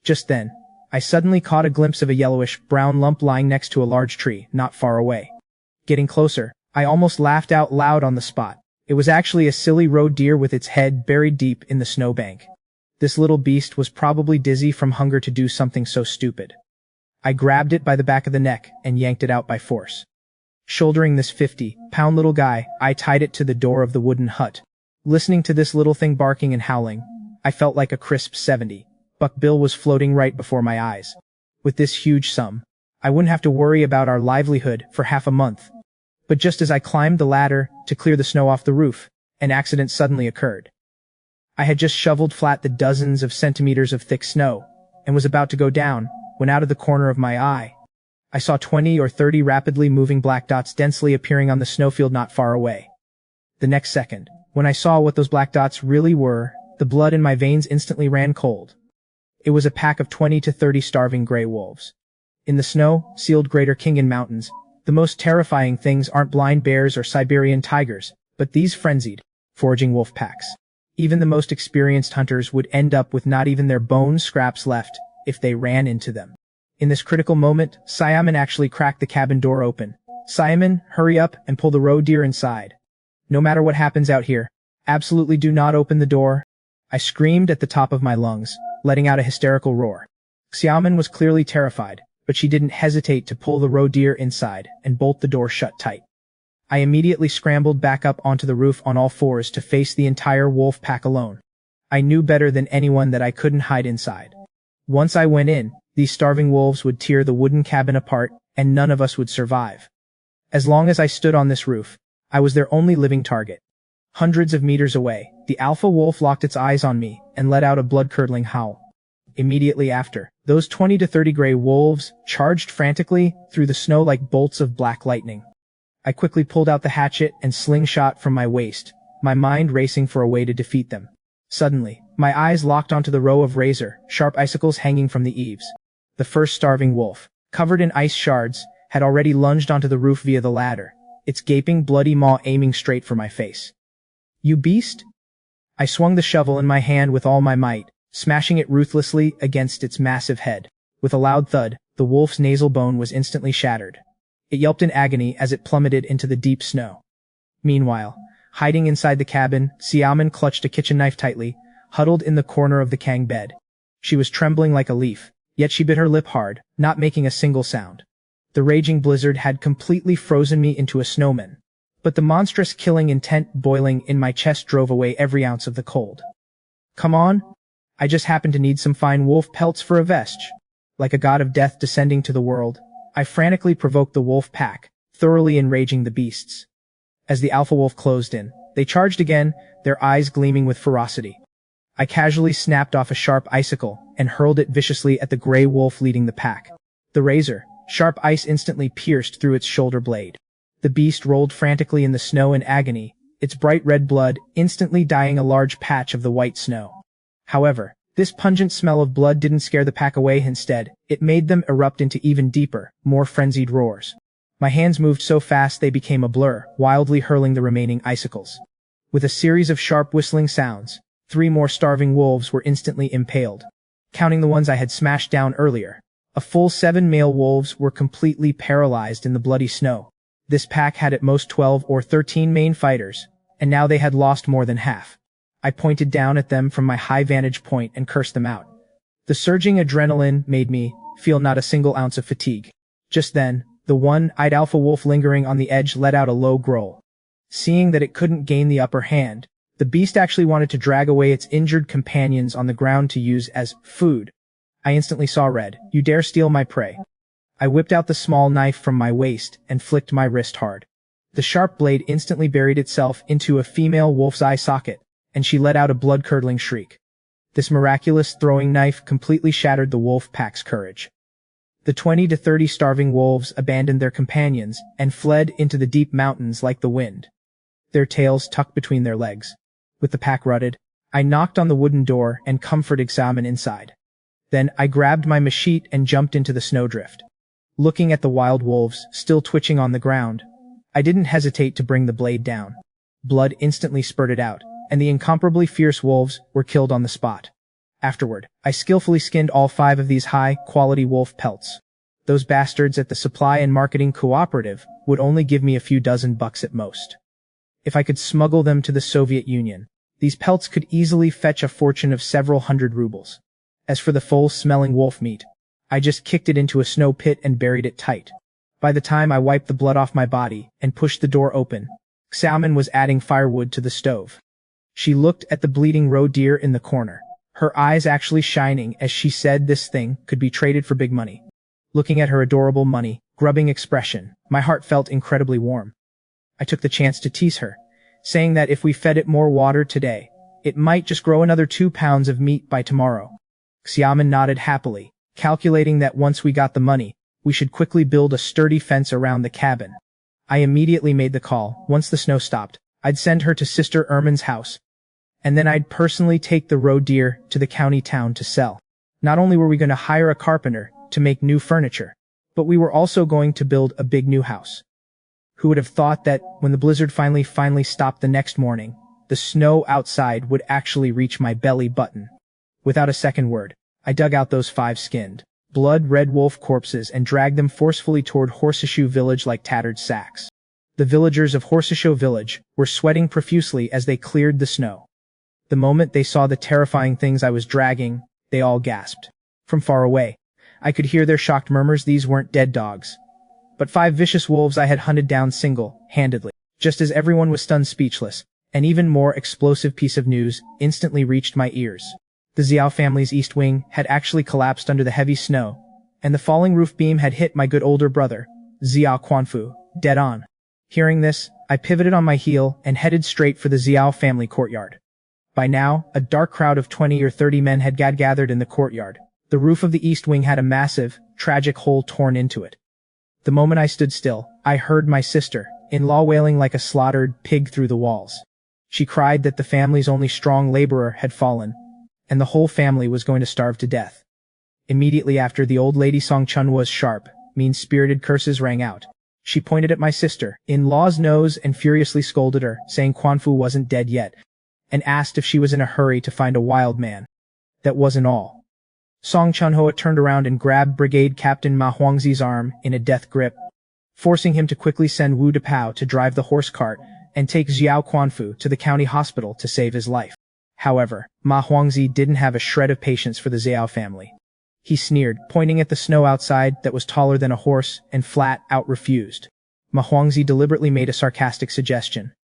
Just then, I suddenly caught a glimpse of a yellowish-brown lump lying next to a large tree, not far away. Getting closer, I almost laughed out loud on the spot. It was actually a silly roe deer with its head buried deep in the snowbank. This little beast was probably dizzy from hunger to do something so stupid. I grabbed it by the back of the neck and yanked it out by force. Shouldering this 50-pound little guy, I tied it to the door of the wooden hut. Listening to this little thing barking and howling, I felt like a crisp 70-buck bill was floating right before my eyes. With this huge sum, I wouldn't have to worry about our livelihood for half a month. But just as I climbed the ladder to clear the snow off the roof, an accident suddenly occurred. I had just shoveled flat the dozens of centimeters of thick snow, and was about to go down, when out of the corner of my eye, I saw 20 or 30 rapidly moving black dots densely appearing on the snowfield not far away. The next second, when I saw what those black dots really were, the blood in my veins instantly ran cold. It was a pack of 20 to 30 starving gray wolves. In the snow-sealed Greater Khingan Mountains, the most terrifying things aren't blind bears or Siberian tigers, but these frenzied, foraging wolf packs. Even the most experienced hunters would end up with not even their bone scraps left if they ran into them. In this critical moment, Xiaoman actually cracked the cabin door open. "Xiaoman, hurry up and pull the roe deer inside. No matter what happens out here, absolutely do not open the door." I screamed at the top of my lungs, letting out a hysterical roar. Xiaoman was clearly terrified, but she didn't hesitate to pull the roe deer inside and bolt the door shut tight. I immediately scrambled back up onto the roof on all fours to face the entire wolf pack alone. I knew better than anyone that I couldn't hide inside. Once I went in, these starving wolves would tear the wooden cabin apart, and none of us would survive. As long as I stood on this roof, I was their only living target. Hundreds of meters away, the alpha wolf locked its eyes on me and let out a blood-curdling howl. Immediately after, those 20 to 30 gray wolves charged frantically through the snow like bolts of black lightning. I quickly pulled out the hatchet and slingshot from my waist, my mind racing for a way to defeat them. Suddenly, my eyes locked onto the row of razor-sharp icicles hanging from the eaves. The first starving wolf, covered in ice shards, had already lunged onto the roof via the ladder, its gaping bloody maw aiming straight for my face. "You beast!" I swung the shovel in my hand with all my might, smashing it ruthlessly against its massive head. With a loud thud, the wolf's nasal bone was instantly shattered. It yelped in agony as it plummeted into the deep snow. Meanwhile, hiding inside the cabin, Xiaoman clutched a kitchen knife tightly, huddled in the corner of the Kang bed. She was trembling like a leaf, yet she bit her lip hard, not making a single sound. The raging blizzard had completely frozen me into a snowman, but the monstrous killing intent boiling in my chest drove away every ounce of the cold. "Come on. I just happen to need some fine wolf pelts for a vest." Like a god of death descending to the world, I frantically provoked the wolf pack, thoroughly enraging the beasts. As the alpha wolf closed in, they charged again, their eyes gleaming with ferocity. I casually snapped off a sharp icicle and hurled it viciously at the gray wolf leading the pack. The razor-sharp ice instantly pierced through its shoulder blade. The beast rolled frantically in the snow in agony, its bright red blood instantly dyeing a large patch of the white snow. However, this pungent smell of blood didn't scare the pack away. Instead, it made them erupt into even deeper, more frenzied roars. My hands moved so fast they became a blur, wildly hurling the remaining icicles. With a series of sharp whistling sounds, 3 more starving wolves were instantly impaled. Counting the ones I had smashed down earlier, a full 7 male wolves were completely paralyzed in the bloody snow. This pack had at most 12 or 13 main fighters, and now they had lost more than half. I pointed down at them from my high vantage point and cursed them out. The surging adrenaline made me feel not a single ounce of fatigue. Just then, the one-eyed alpha wolf lingering on the edge let out a low growl. Seeing that it couldn't gain the upper hand, the beast actually wanted to drag away its injured companions on the ground to use as food. I instantly saw red. "You dare steal my prey." I whipped out the small knife from my waist and flicked my wrist hard. The sharp blade instantly buried itself into a female wolf's eye socket, and she let out a blood-curdling shriek. This miraculous throwing knife completely shattered the wolf pack's courage. The 20 to 30 starving wolves abandoned their companions and fled into the deep mountains like the wind, their tails tucked between their legs. With the pack rutted, I knocked on the wooden door and comforted Xiaoman inside. Then I grabbed my machete and jumped into the snowdrift. Looking at the wild wolves still twitching on the ground, I didn't hesitate to bring the blade down. Blood instantly spurted out, and the incomparably fierce wolves were killed on the spot. Afterward, I skillfully skinned all 5 of these high-quality wolf pelts. Those bastards at the supply and marketing cooperative would only give me a few dozen bucks at most. If I could smuggle them to the Soviet Union, these pelts could easily fetch a fortune of several hundred rubles. As for the foul-smelling wolf meat, I just kicked it into a snow pit and buried it tight. By the time I wiped the blood off my body and pushed the door open, Xiaoman was adding firewood to the stove. She looked at the bleeding roe deer in the corner, her eyes actually shining as she said this thing could be traded for big money. Looking at her adorable money-grubbing expression, my heart felt incredibly warm. I took the chance to tease her, saying that if we fed it more water today, it might just grow another 2 pounds of meat by tomorrow. Xiaoman nodded happily, calculating that once we got the money, we should quickly build a sturdy fence around the cabin. I immediately made the call. Once the snow stopped, I'd send her to Sister Ermin's house, and then I'd personally take the roe deer to the county town to sell. Not only were we going to hire a carpenter to make new furniture, but we were also going to build a big new house. Who would have thought that when the blizzard finally stopped the next morning, the snow outside would actually reach my belly button? Without a second word, I dug out those 5 skinned, blood-red wolf corpses and dragged them forcefully toward Horseshoe Village like tattered sacks. The villagers of Horseshoe Village were sweating profusely as they cleared the snow. The moment they saw the terrifying things I was dragging, they all gasped. From far away, I could hear their shocked murmurs. These weren't dead dogs, but 5 vicious wolves I had hunted down single-handedly. Just as everyone was stunned speechless, an even more explosive piece of news instantly reached my ears. The Zhao family's east wing had actually collapsed under the heavy snow, and the falling roof beam had hit my good older brother, Zhao Quanjun, dead on. Hearing this, I pivoted on my heel and headed straight for the Zhao family courtyard. By now, a dark crowd of 20 or 30 men had gathered in the courtyard. The roof of the east wing had a massive, tragic hole torn into it. The moment I stood still, I heard my sister-in-law wailing like a slaughtered pig through the walls. She cried that the family's only strong laborer had fallen, and the whole family was going to starve to death. Immediately after, the old lady Song Chunhua's sharp, mean-spirited curses rang out. She pointed at my sister-in-law's nose and furiously scolded her, saying Quanfu wasn't dead yet, and asked if she was in a hurry to find a wild man. That wasn't all. Song Chunhua turned around and grabbed Brigade Captain Ma Huangzi's arm in a death grip, forcing him to quickly send Wu Depao to drive the horse cart and take Zhao Quanfu to the county hospital to save his life. However, Ma Huangzi didn't have a shred of patience for the Zhao family. He sneered, pointing at the snow outside that was taller than a horse, and flat out refused. Ma Huangzi deliberately made a sarcastic suggestion,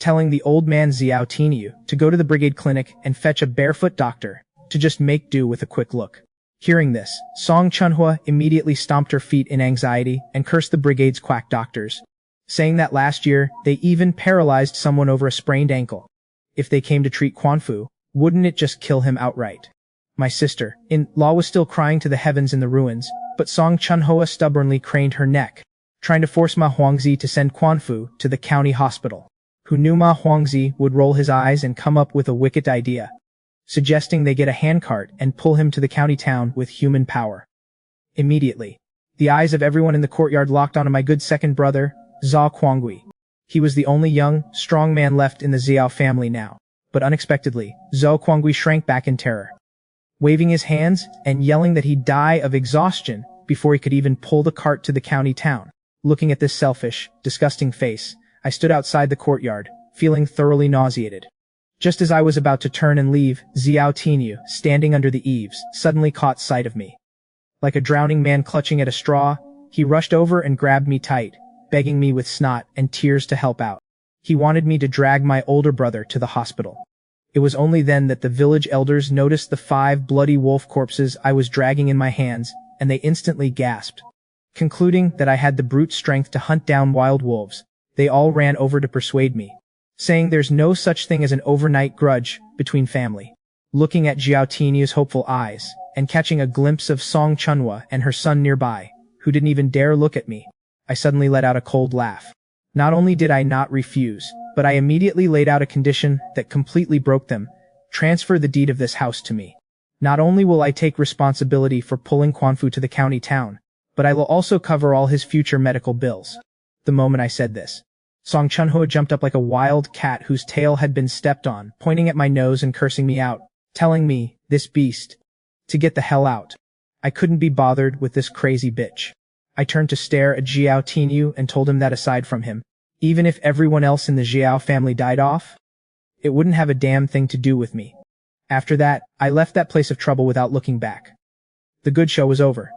telling the old man Zhao Tiniu to go to the brigade clinic and fetch a barefoot doctor to just make do with a quick look. Hearing this, Song Chunhua immediately stomped her feet in anxiety and cursed the brigade's quack doctors, saying that last year they even paralyzed someone over a sprained ankle. If they came to treat Quanfu, wouldn't it just kill him outright? My sister-in-law was still crying to the heavens in the ruins, but Song Chunhua stubbornly craned her neck, trying to force Ma Huangzi to send Quanfu to the county hospital. Who knew Ma Huangzi would roll his eyes and come up with a wicked idea, suggesting they get a handcart and pull him to the county town with human power. Immediately, the eyes of everyone in the courtyard locked onto my good second brother, Zhao Quanjun. He was the only young, strong man left in the Zhao family now, but unexpectedly, Zhao Quanjun shrank back in terror, waving his hands and yelling that he'd die of exhaustion before he could even pull the cart to the county town. Looking at this selfish, disgusting face, I stood outside the courtyard, feeling thoroughly nauseated. Just as I was about to turn and leave, Zhao Tiniu, standing under the eaves, suddenly caught sight of me. Like a drowning man clutching at a straw, he rushed over and grabbed me tight, begging me with snot and tears to help out. He wanted me to drag my older brother to the hospital. It was only then that the village elders noticed the 5 bloody wolf corpses I was dragging in my hands, and they instantly gasped. Concluding that I had the brute strength to hunt down wild wolves, they all ran over to persuade me, saying there's no such thing as an overnight grudge between family. Looking at Zhao Tinyu's hopeful eyes, and catching a glimpse of Song Chunhua and her son nearby, who didn't even dare look at me, I suddenly let out a cold laugh. Not only did I not refuse, but I immediately laid out a condition that completely broke them: transfer the deed of this house to me. Not only will I take responsibility for pulling Quanfu to the county town, but I will also cover all his future medical bills. The moment I said this, Song Chunhua jumped up like a wild cat whose tail had been stepped on, pointing at my nose and cursing me out, telling me, this beast, to get the hell out. I couldn't be bothered with this crazy bitch. I turned to stare at Zhao Tinyu and told him that aside from him, even if everyone else in the Zhao family died off, it wouldn't have a damn thing to do with me. After that, I left that place of trouble without looking back. The good show was over.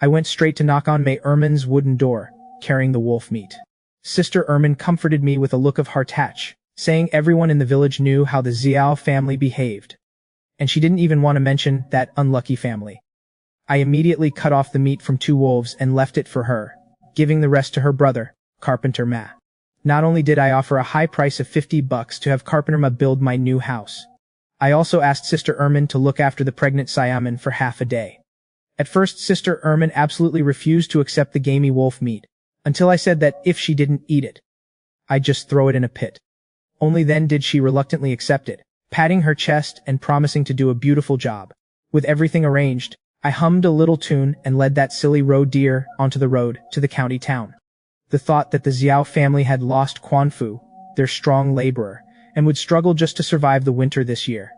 I went straight to knock on May Ermin's wooden door, carrying the wolf meat. Sister Ermin comforted me with a look of heart-touch, saying everyone in the village knew how the Zhao family behaved. And she didn't even want to mention that unlucky family. I immediately cut off the meat from 2 wolves and left it for her, giving the rest to her brother, Carpenter Ma. Not only did I offer a high price of $50 to have Carpenter Ma build my new house, I also asked Sister Ermin to look after the pregnant Xiaoman for half a day. At first, Sister Ermin absolutely refused to accept the gamey wolf meat, until I said that if she didn't eat it, I'd just throw it in a pit. Only then did she reluctantly accept it, patting her chest and promising to do a beautiful job. With everything arranged, I hummed a little tune and led that silly roe deer onto the road to the county town. The thought that the Zhao family had lost Quanfu, their strong laborer, and would struggle just to survive the winter this year,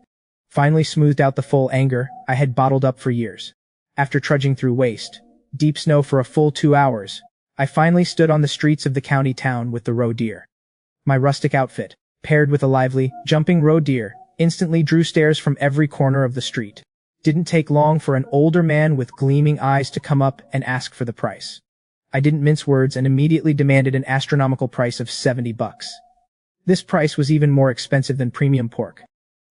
finally smoothed out the full anger I had bottled up for years. After trudging through waist, deep snow for a full 2 hours, I finally stood on the streets of the county town with the roe deer. My rustic outfit, paired with a lively, jumping roe deer, instantly drew stares from every corner of the street. Didn't take long for an older man with gleaming eyes to come up and ask for the price. I didn't mince words and immediately demanded an astronomical price of $70. This price was even more expensive than premium pork.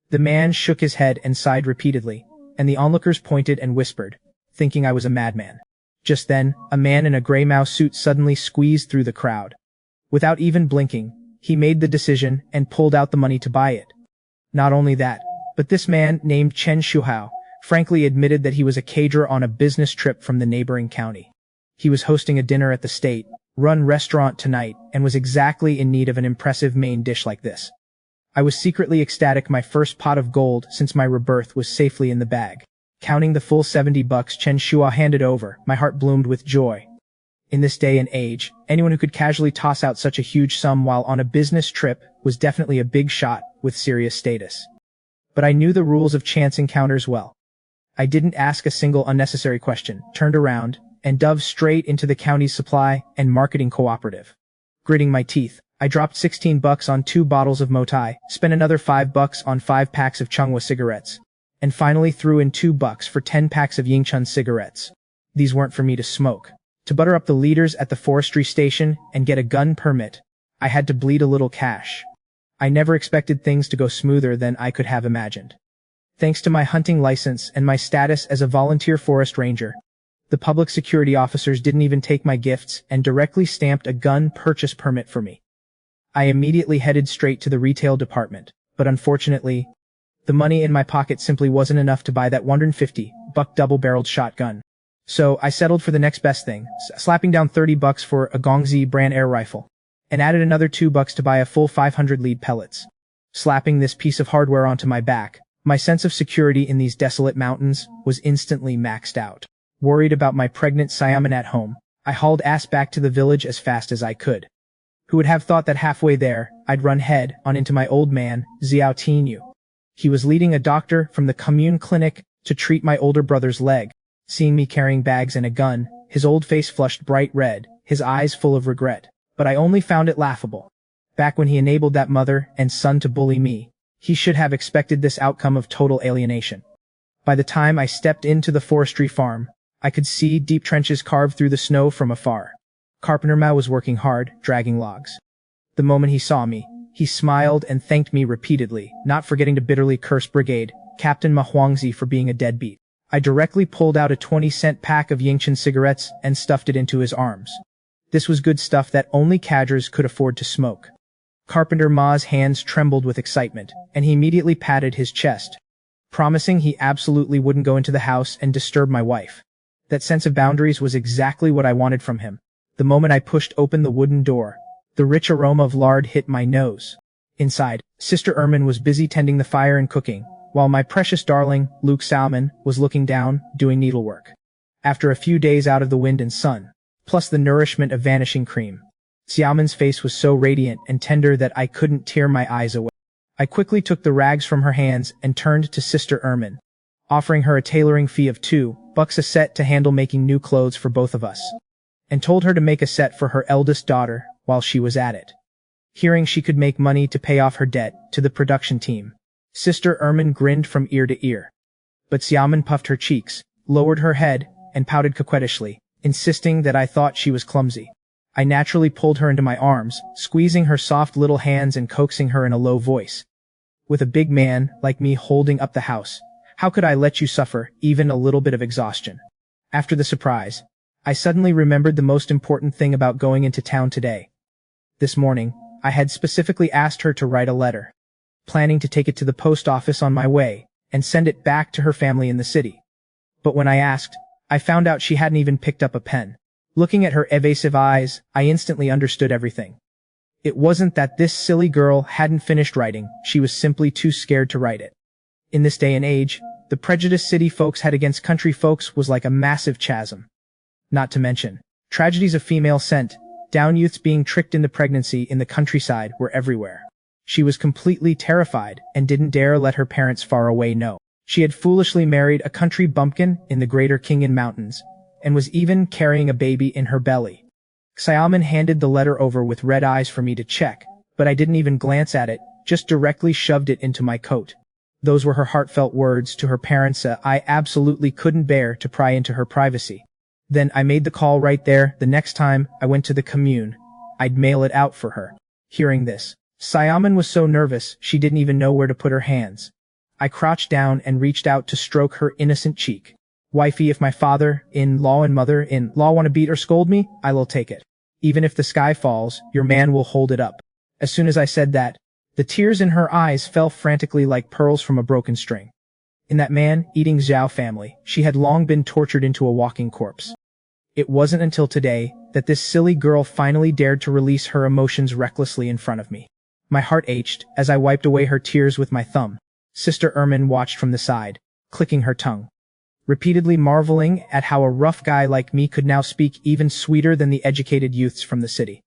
The man shook his head and sighed repeatedly, and the onlookers pointed and whispered, thinking I was a madman. Just then, a man in a gray mouse suit suddenly squeezed through the crowd. Without even blinking, he made the decision and pulled out the money to buy it. Not only that, but this man, named Chen Shuhao, frankly admitted that he was a caterer on a business trip from the neighboring county. He was hosting a dinner at the state-run restaurant tonight and was exactly in need of an impressive main dish like this. I was secretly ecstatic my first pot of gold since my rebirth was safely in the bag. Counting the full $70 Chen Shua handed over, my heart bloomed with joy. In this day and age, anyone who could casually toss out such a huge sum while on a business trip was definitely a big shot with serious status. But I knew the rules of chance encounters well. I didn't ask a single unnecessary question, turned around, and dove straight into the county's supply and marketing cooperative. Gritting my teeth, I dropped $16 on 2 bottles of Motai, spent another $5 on 5 packs of Chunghwa cigarettes, and finally threw in $2 for 10 packs of Yingchun cigarettes. These weren't for me to smoke. To butter up the leaders at the forestry station and get a gun permit, I had to bleed a little cash. I never expected things to go smoother than I could have imagined. Thanks to my hunting license and my status as a volunteer forest ranger, the public security officers didn't even take my gifts and directly stamped a gun purchase permit for me. I immediately headed straight to the retail department, but unfortunately, the money in my pocket simply wasn't enough to buy that $150 double-barreled shotgun. So I settled for the next best thing, slapping down $30 for a Gongzi brand air rifle, and added another $2 to buy a full 500 lead pellets. Slapping this piece of hardware onto my back, my sense of security in these desolate mountains was instantly maxed out. Worried about my pregnant Xiaoman at home, I hauled ass back to the village as fast as I could. Who would have thought that halfway there, I'd run head on into my old man, Zhao Tinyu. He was leading a doctor from the commune clinic to treat my older brother's leg. Seeing me carrying bags and a gun, his old face flushed bright red, his eyes full of regret. But I only found it laughable. Back when he enabled that mother and son to bully me, he should have expected this outcome of total alienation. By the time I stepped into the forestry farm, I could see deep trenches carved through the snow from afar. Carpenter Ma was working hard, dragging logs. The moment he saw me, he smiled and thanked me repeatedly, not forgetting to bitterly curse Brigade Captain Ma Huangzi for being a deadbeat. I directly pulled out a 20-cent pack of Yingchun cigarettes and stuffed it into his arms. This was good stuff that only cadres could afford to smoke. Carpenter Ma's hands trembled with excitement, and he immediately patted his chest, promising he absolutely wouldn't go into the house and disturb my wife. That sense of boundaries was exactly what I wanted from him. The moment I pushed open the wooden door, the rich aroma of lard hit my nose. Inside, Sister Ermin was busy tending the fire and cooking, while my precious darling, Luke Xiaoman, was looking down, doing needlework. After a few days out of the wind and sun, plus the nourishment of vanishing cream, Xiaoman's face was so radiant and tender that I couldn't tear my eyes away. I quickly took the rags from her hands and turned to Sister Ermin, offering her a tailoring fee of $2 a set to handle making new clothes for both of us, and told her to make a set for her eldest daughter while she was at it. Hearing she could make money to pay off her debt to the production team, Sister Ermin grinned from ear to ear. But Xiaoman puffed her cheeks, lowered her head, and pouted coquettishly, insisting that I thought she was clumsy. I naturally pulled her into my arms, squeezing her soft little hands and coaxing her in a low voice. With a big man like me holding up the house, how could I let you suffer even a little bit of exhaustion? After the surprise, I suddenly remembered the most important thing about going into town today. This morning, I had specifically asked her to write a letter, planning to take it to the post office on my way and send it back to her family in the city. But when I asked, I found out she hadn't even picked up a pen. Looking at her evasive eyes, I instantly understood everything. It wasn't that this silly girl hadn't finished writing, she was simply too scared to write it. In this day and age, the prejudice city folks had against country folks was like a massive chasm. Not to mention, tragedies of female scent, down youths being tricked into pregnancy in the countryside were everywhere. She was completely terrified and didn't dare let her parents far away know. She had foolishly married a country bumpkin in the greater Qing'an Mountains, and was even carrying a baby in her belly. Xiaoman handed the letter over with red eyes for me to check, but I didn't even glance at it, just directly shoved it into my coat. Those were her heartfelt words to her parents. I absolutely couldn't bear to pry into her privacy. Then I made the call right there. The next time I went to the commune, I'd mail it out for her. Hearing this, Xiaoman was so nervous she didn't even know where to put her hands. I crouched down and reached out to stroke her innocent cheek. Wifey, if my father-in-law and mother-in-law want to beat or scold me, I'll take it. Even if the sky falls, your man will hold it up. As soon as I said that, the tears in her eyes fell frantically like pearls from a broken string. In that man-eating Zhao family, she had long been tortured into a walking corpse. It wasn't until today that this silly girl finally dared to release her emotions recklessly in front of me. My heart ached as I wiped away her tears with my thumb. Sister Ermin watched from the side, clicking her tongue, repeatedly marveling at how a rough guy like me could now speak even sweeter than the educated youths from the city.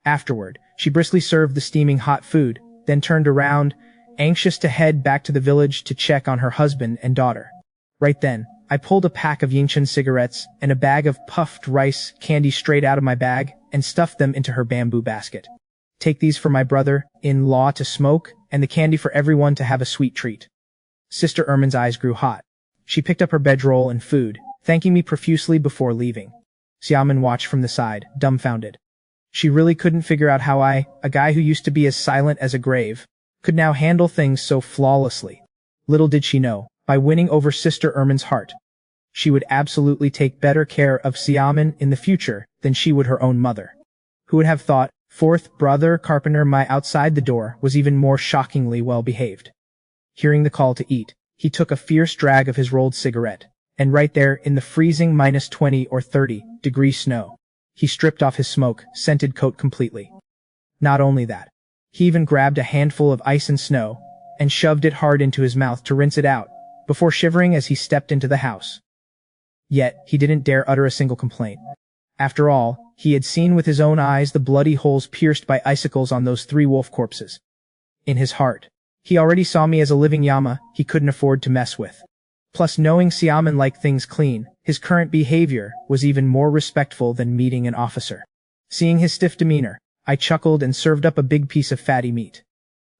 Afterward, she briskly served the steaming hot food, then turned around, anxious to head back to the village to check on her husband and daughter. Right then, I pulled a pack of Yingchen cigarettes and a bag of puffed rice candy straight out of my bag and stuffed them into her bamboo basket. Take these for my brother-in-law to smoke, and the candy for everyone to have a sweet treat. Sister Ermin's eyes grew hot. She picked up her bedroll and food, thanking me profusely before leaving. Xiaoman watched from the side, dumbfounded. She really couldn't figure out how I, a guy who used to be as silent as a grave, could now handle things so flawlessly. Little did she know, by winning over Sister Ermin's heart, she would absolutely take better care of Xiaoman in the future than she would her own mother. Who would have thought, fourth brother Carpenter Ma outside the door was even more shockingly well behaved. Hearing the call to eat, he took a fierce drag of his rolled cigarette, and right there in the freezing -20 or 30-degree snow, he stripped off his smoke-scented coat completely. Not only that, he even grabbed a handful of ice and snow and shoved it hard into his mouth to rinse it out, before shivering as he stepped into the house. Yet, he didn't dare utter a single complaint. After all, he had seen with his own eyes the bloody holes pierced by icicles on those 3 wolf corpses. In his heart, he already saw me as a living llama he couldn't afford to mess with. Plus, knowing Xiaoman liked things clean, his current behavior was even more respectful than meeting an officer. Seeing his stiff demeanor, I chuckled and served up a big piece of fatty meat.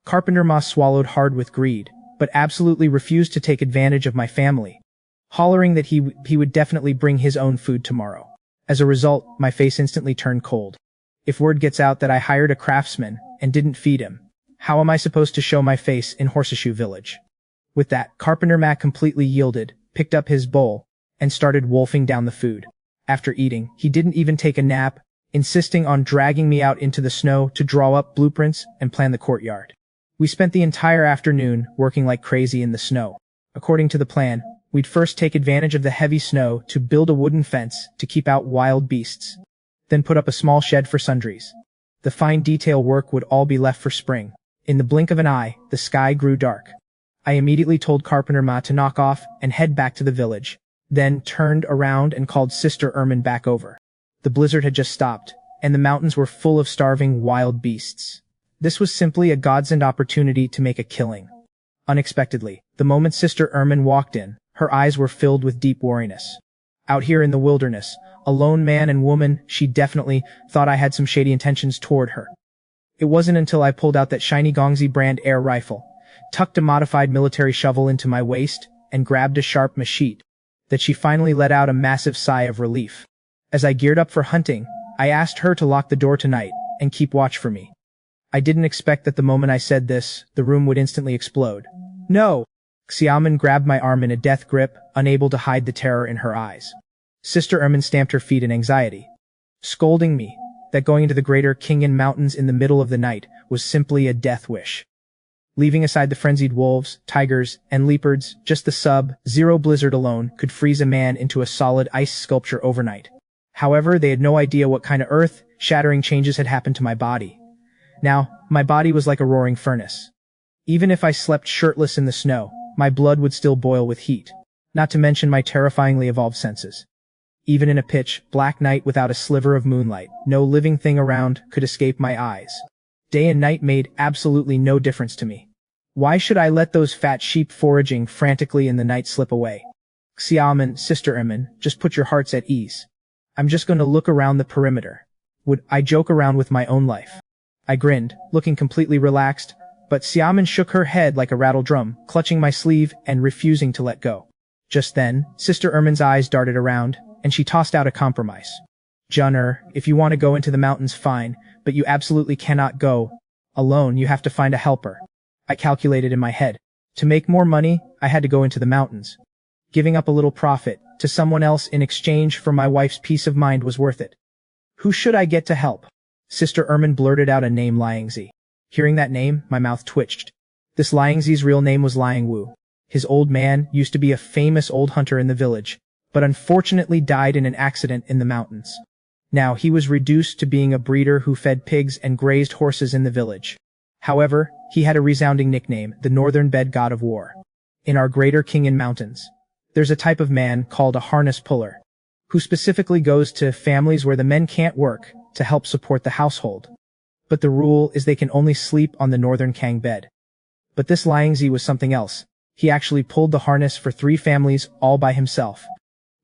Carpenter Ma swallowed hard with greed, but absolutely refused to take advantage of my family, hollering that he would definitely bring his own food tomorrow. As a result, my face instantly turned cold. If word gets out that I hired a craftsman and didn't feed him, how am I supposed to show my face in Horseshoe Village? With that, Carpenter Ma completely yielded, picked up his bowl, and started wolfing down the food. After eating, he didn't even take a nap. insisting on dragging me out into the snow to draw up blueprints and plan the courtyard. We spent the entire afternoon working like crazy in the snow. According to the plan, we'd first take advantage of the heavy snow to build a wooden fence to keep out wild beasts, then put up a small shed for sundries. The fine detail work would all be left for spring. In the blink of an eye, the sky grew dark. I immediately told Carpenter Ma to knock off and head back to the village, then turned around and called Sister Ermin back over. The blizzard had just stopped, and the mountains were full of starving wild beasts. This was simply a godsend opportunity to make a killing. Unexpectedly, the moment Sister Ermin walked in, her eyes were filled with deep wariness. Out here in the wilderness, a lone man and woman, she definitely thought I had some shady intentions toward her. It wasn't until I pulled out that shiny Gongzi brand air rifle, tucked a modified military shovel into my waist, and grabbed a sharp machete, that she finally let out a massive sigh of relief. As I geared up for hunting, I asked her to lock the door tonight and keep watch for me. I didn't expect that the moment I said this, the room would instantly explode. No! Xiaoman grabbed my arm in a death grip, unable to hide the terror in her eyes. Sister Ermin stamped her feet in anxiety, scolding me that going into the greater Qing'an Mountains in the middle of the night was simply a death wish. Leaving aside the frenzied wolves, tigers, and leopards, just the sub-zero blizzard alone could freeze a man into a solid ice sculpture overnight. However, they had no idea what kind of earth-shattering changes had happened to my body. Now, my body was like a roaring furnace. Even if I slept shirtless in the snow, my blood would still boil with heat, not to mention my terrifyingly evolved senses. Even in a pitch-black night without a sliver of moonlight, no living thing around could escape my eyes. Day and night made absolutely no difference to me. Why should I let those fat sheep foraging frantically in the night slip away? Xiaoman, Sister Ermin, just put your hearts at ease. I'm just going to look around the perimeter. Would I joke around with my own life? I grinned, looking completely relaxed, but Xiaoman shook her head like a rattle drum, clutching my sleeve and refusing to let go. Just then, Sister Ermin's eyes darted around, and she tossed out a compromise. Junner, if you want to go into the mountains, fine, but you absolutely cannot go alone. You have to find a helper. I calculated in my head. To make more money, I had to go into the mountains. Giving up a little profit to someone else in exchange for my wife's peace of mind was worth it. Who should I get to help? Sister Ermin blurted out a name, Liangzi. Hearing that name, my mouth twitched. This Liangzi's real name was Liang Wu. His old man used to be a famous old hunter in the village, but unfortunately died in an accident in the mountains. Now he was reduced to being a breeder who fed pigs and grazed horses in the village. However, he had a resounding nickname, the Northern Bed God of War. In our greater Qing'an Mountains, there's a type of man called a harness puller, who specifically goes to families where the men can't work to help support the household. But the rule is they can only sleep on the Northern Kang bed. But this Liangzi was something else. He actually pulled the harness for 3 families all by himself.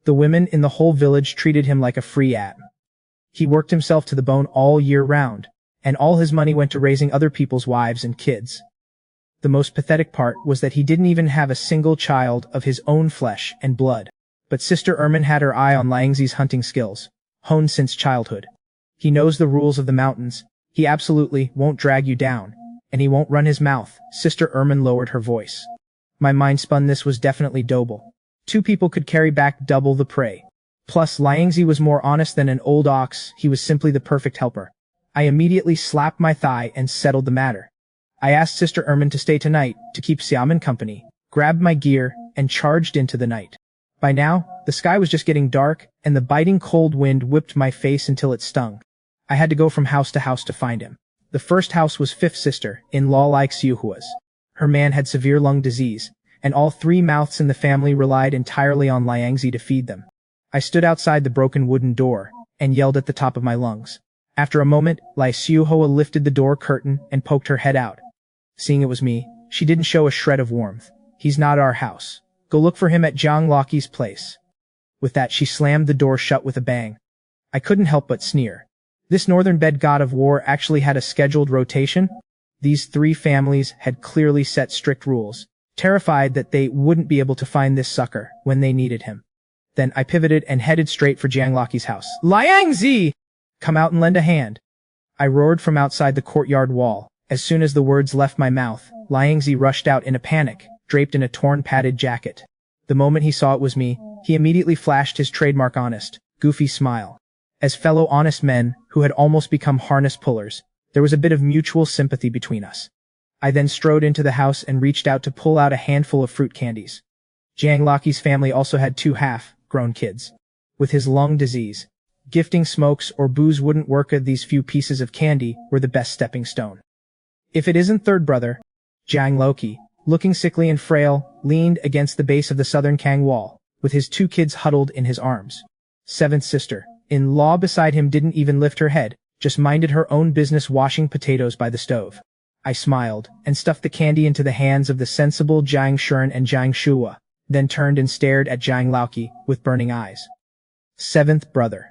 The women in the whole village treated him like a free atom. He worked himself to the bone all year round, and all his money went to raising other people's wives and kids. The most pathetic part was that he didn't even have a single child of his own flesh and blood. But Sister Ermin had her eye on Liangzi's hunting skills, honed since childhood. He knows the rules of the mountains. He absolutely won't drag you down, and he won't run his mouth. Sister Ermin lowered her voice. My mind spun. This was definitely doable. 2 people could carry back double the prey. Plus, Liangzi was more honest than an old ox. He was simply the perfect helper. I immediately slapped my thigh and settled the matter. I asked Sister Ermin to stay tonight to keep Xiaoman company, grabbed my gear, and charged into the night. By now, the sky was just getting dark, and the biting cold wind whipped my face until it stung. I had to go from house to house to find him. The first house was 5th sister, in-law like Xiuhua's. Her man had severe lung disease, and all 3 mouths in the family relied entirely on Liangzi to feed them. I stood outside the broken wooden door, and yelled at the top of my lungs. After a moment, Lai Xiuhua lifted the door curtain and poked her head out. Seeing it was me, she didn't show a shred of warmth. He's not our house. Go look for him at Zhang Laki's place. With that, she slammed the door shut with a bang. I couldn't help but sneer. This Northern Bed God of War actually had a scheduled rotation? These 3 families had clearly set strict rules, terrified that they wouldn't be able to find this sucker when they needed him. Then I pivoted and headed straight for Zhang Laki's house. Liangzi! Come out and lend a hand. I roared from outside the courtyard wall. As soon as the words left my mouth, Liangzi rushed out in a panic, draped in a torn padded jacket. The moment he saw it was me, he immediately flashed his trademark honest, goofy smile. As fellow honest men who had almost become harness pullers, there was a bit of mutual sympathy between us. I then strode into the house and reached out to pull out a handful of fruit candies. Jiang Laqi's family also had 2 half-grown kids. With his lung disease, gifting smokes or booze wouldn't work. These few pieces of candy were the best stepping stone. If it isn't third brother, Jiang Laqi, looking sickly and frail, leaned against the base of the southern Kang wall, with his 2 kids huddled in his arms. Seventh sister-in-law beside him didn't even lift her head, just minded her own business washing potatoes by the stove. I smiled, and stuffed the candy into the hands of the sensible Jiang Shuren and Jiang Shuwa, then turned and stared at Jiang Laqi with burning eyes. 7th brother.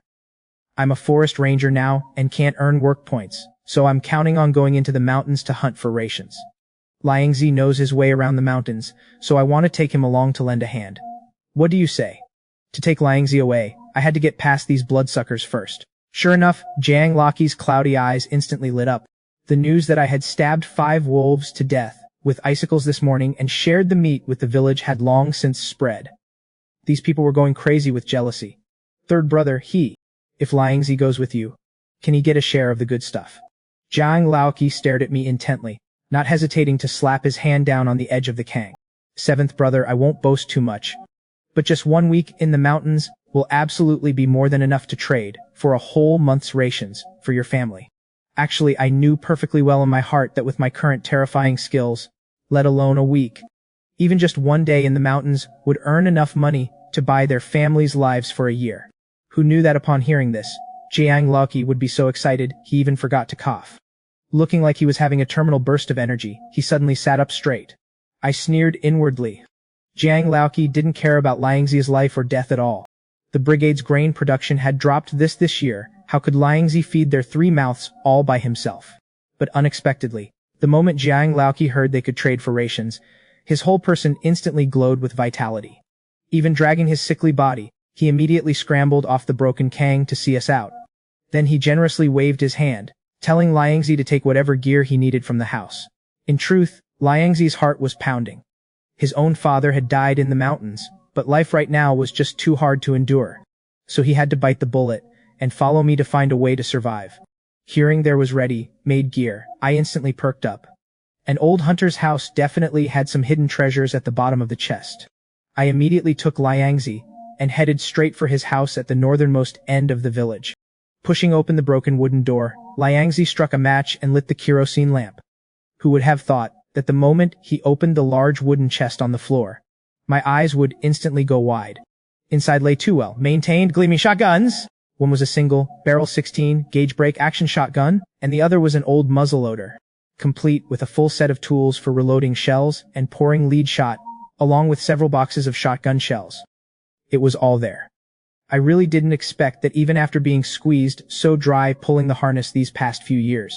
I'm a forest ranger now, and can't earn work points, so I'm counting on going into the mountains to hunt for rations. Liangzi knows his way around the mountains, so I want to take him along to lend a hand. What do you say? To take Liangzi away, I had to get past these bloodsuckers first. Sure enough, Jiang Laqi's cloudy eyes instantly lit up. The news that I had stabbed 5 wolves to death with icicles this morning and shared the meat with the village had long since spread. These people were going crazy with jealousy. Third brother, if Liangzi goes with you, can he get a share of the good stuff? Jiang Laqi stared at me intently, not hesitating to slap his hand down on the edge of the Kang. 7th brother, I won't boast too much, but just 1 week in the mountains will absolutely be more than enough to trade for a whole month's rations for your family. Actually, I knew perfectly well in my heart that with my current terrifying skills, let alone a week, even just 1 day in the mountains would earn enough money to buy their families' lives for a year. Who knew that upon hearing this, Jiang Laqi would be so excited he even forgot to cough. Looking like he was having a terminal burst of energy, he suddenly sat up straight. I sneered inwardly. Jiang Laqi didn't care about Liangzi's life or death at all. The brigade's grain production had dropped this year. How could Liangzi feed their 3 mouths all by himself? But unexpectedly, the moment Jiang Laqi heard they could trade for rations, his whole person instantly glowed with vitality. Even dragging his sickly body, he immediately scrambled off the broken Kang to see us out. Then he generously waved his hand, telling Liangzi to take whatever gear he needed from the house. In truth, Liangzi's heart was pounding. His own father had died in the mountains, but life right now was just too hard to endure. So he had to bite the bullet and follow me to find a way to survive. Hearing there was ready-made gear, I instantly perked up. An old hunter's house definitely had some hidden treasures at the bottom of the chest. I immediately took Liangzi and headed straight for his house at the northernmost end of the village. Pushing open the broken wooden door, Liangzi struck a match and lit the kerosene lamp. Who would have thought that the moment he opened the large wooden chest on the floor, my eyes would instantly go wide. Inside lay 2 well-maintained gleaming shotguns. One was a single-barrel 16-gauge break-action shotgun, and the other was an old muzzleloader, complete with a full set of tools for reloading shells and pouring lead shot, along with several boxes of shotgun shells. It was all there. I really didn't expect that even after being squeezed so dry pulling the harness these past few years,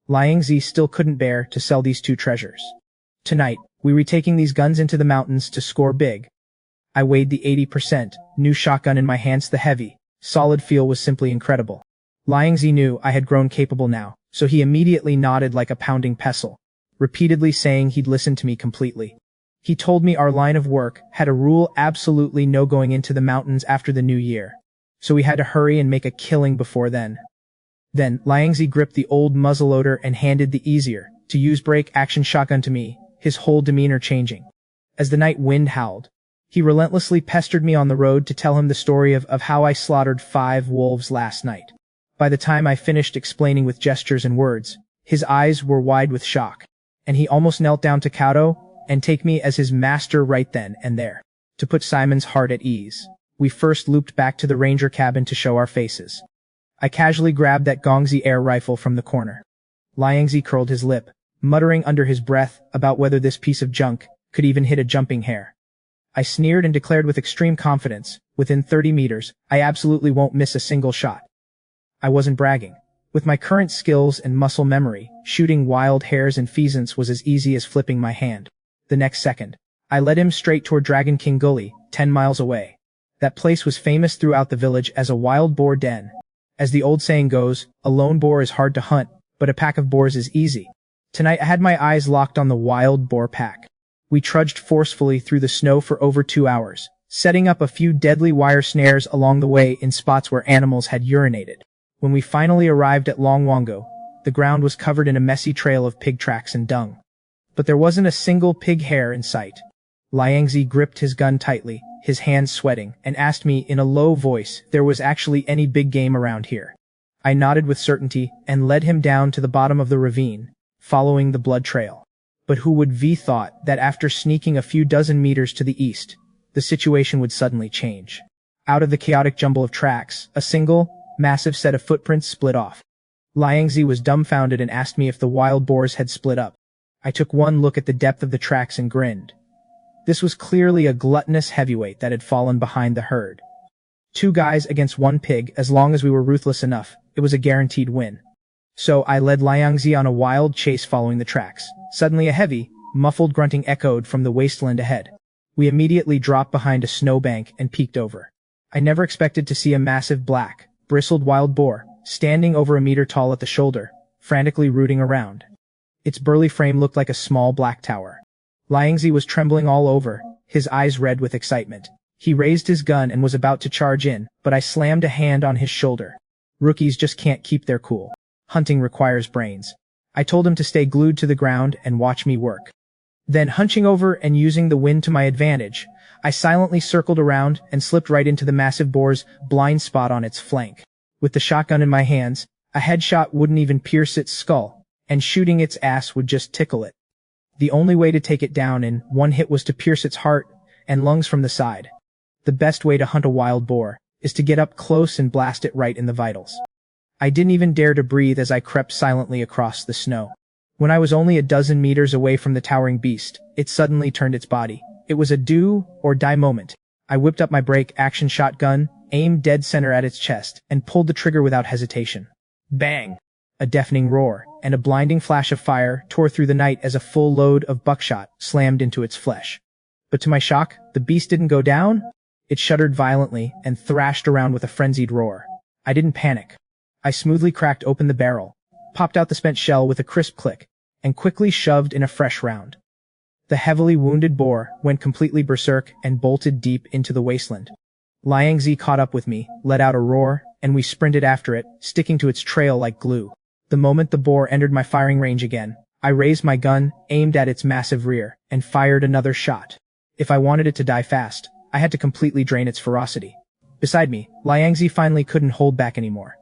Liangzi still couldn't bear to sell these 2 treasures. Tonight, we were taking these guns into the mountains to score big. I weighed the 80% new shotgun in my hands. The heavy, solid feel was simply incredible. Liangzi knew I had grown capable now, so he immediately nodded like a pounding pestle, repeatedly saying he'd listen to me completely. He told me our line of work had a rule: absolutely no going into the mountains after the new year, so we had to hurry and make a killing before then. Then, Liangzi gripped the old muzzleloader and handed the easier-to-use break-action shotgun to me, his whole demeanor changing. As the night wind howled, he relentlessly pestered me on the road to tell him the story of how I slaughtered 5 wolves last night. By the time I finished explaining with gestures and words, his eyes were wide with shock, and he almost knelt down to kowtow and take me as his master right then and there. To put Simon's heart at ease, we first looped back to the ranger cabin to show our faces. I casually grabbed that Gongzi air rifle from the corner. Liangzi curled his lip, muttering under his breath about whether this piece of junk could even hit a jumping hare. I sneered and declared with extreme confidence, within 30 meters, I absolutely won't miss a single shot. I wasn't bragging. With my current skills and muscle memory, shooting wild hares and pheasants was as easy as flipping my hand. The next second, I led him straight toward Dragon King Gully, 10 miles away. That place was famous throughout the village as a wild boar den. As the old saying goes, a lone boar is hard to hunt, but a pack of boars is easy. Tonight I had my eyes locked on the wild boar pack. We trudged forcefully through the snow for over 2 hours, setting up a few deadly wire snares along the way in spots where animals had urinated. When we finally arrived at Longwango, the ground was covered in a messy trail of pig tracks and dung. But there wasn't a single pig hair in sight. Liangzi gripped his gun tightly, his hands sweating, and asked me in a low voice if there was actually any big game around here. I nodded with certainty and led him down to the bottom of the ravine, following the blood trail. But who would have thought that after sneaking a few dozen meters to the east, the situation would suddenly change. Out of the chaotic jumble of tracks, a single, massive set of footprints split off. Liangzi was dumbfounded and asked me if the wild boars had split up. I took one look at the depth of the tracks and grinned. This was clearly a gluttonous heavyweight that had fallen behind the herd. 2 guys against 1 pig, as long as we were ruthless enough, it was a guaranteed win. So I led Liangzi on a wild chase following the tracks. Suddenly a heavy, muffled grunting echoed from the wasteland ahead. We immediately dropped behind a snowbank and peeked over. I never expected to see a massive black, bristled wild boar, standing over a meter tall at the shoulder, frantically rooting around. Its burly frame looked like a small black tower. Liangzi was trembling all over, his eyes red with excitement. He raised his gun and was about to charge in, but I slammed a hand on his shoulder. Rookies just can't keep their cool. Hunting requires brains. I told him to stay glued to the ground and watch me work. Then, hunching over and using the wind to my advantage, I silently circled around and slipped right into the massive boar's blind spot on its flank. With the shotgun in my hands, a headshot wouldn't even pierce its skull, and shooting its ass would just tickle it. The only way to take it down in one hit was to pierce its heart and lungs from the side. The best way to hunt a wild boar is to get up close and blast it right in the vitals. I didn't even dare to breathe as I crept silently across the snow. When I was only a dozen meters away from the towering beast, it suddenly turned its body. It was a do or die moment. I whipped up my break-action shotgun, aimed dead center at its chest, and pulled the trigger without hesitation. Bang! A deafening roar, and a blinding flash of fire tore through the night as a full load of buckshot slammed into its flesh. But to my shock, the beast didn't go down. It shuddered violently and thrashed around with a frenzied roar. I didn't panic. I smoothly cracked open the barrel, popped out the spent shell with a crisp click, and quickly shoved in a fresh round. The heavily wounded boar went completely berserk and bolted deep into the wasteland. Liangzi caught up with me, let out a roar, and we sprinted after it, sticking to its trail like glue. The moment the boar entered my firing range again, I raised my gun, aimed at its massive rear, and fired another shot. If I wanted it to die fast, I had to completely drain its ferocity. Beside me, Liangzi finally couldn't hold back anymore.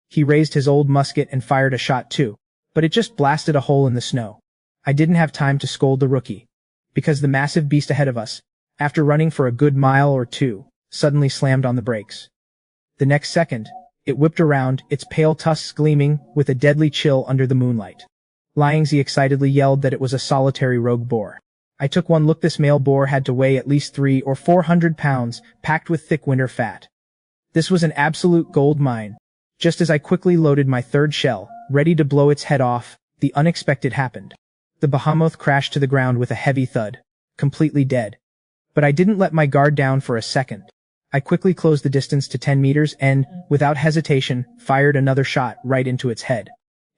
He raised his old musket and fired a shot too, but it just blasted a hole in the snow. I didn't have time to scold the rookie, because the massive beast ahead of us, after running for a good mile or 2, suddenly slammed on the brakes. The next second, it whipped around, its pale tusks gleaming with a deadly chill under the moonlight. Liangzi excitedly yelled that it was a solitary rogue boar. I took one look. This male boar had to weigh at least 300 or 400 pounds, packed with thick winter fat. This was an absolute gold mine. Just as I quickly loaded my 3rd shell, ready to blow its head off, the unexpected happened. The behemoth crashed to the ground with a heavy thud, completely dead. But I didn't let my guard down for a second. I quickly closed the distance to 10 meters and, without hesitation, fired another shot right into its head.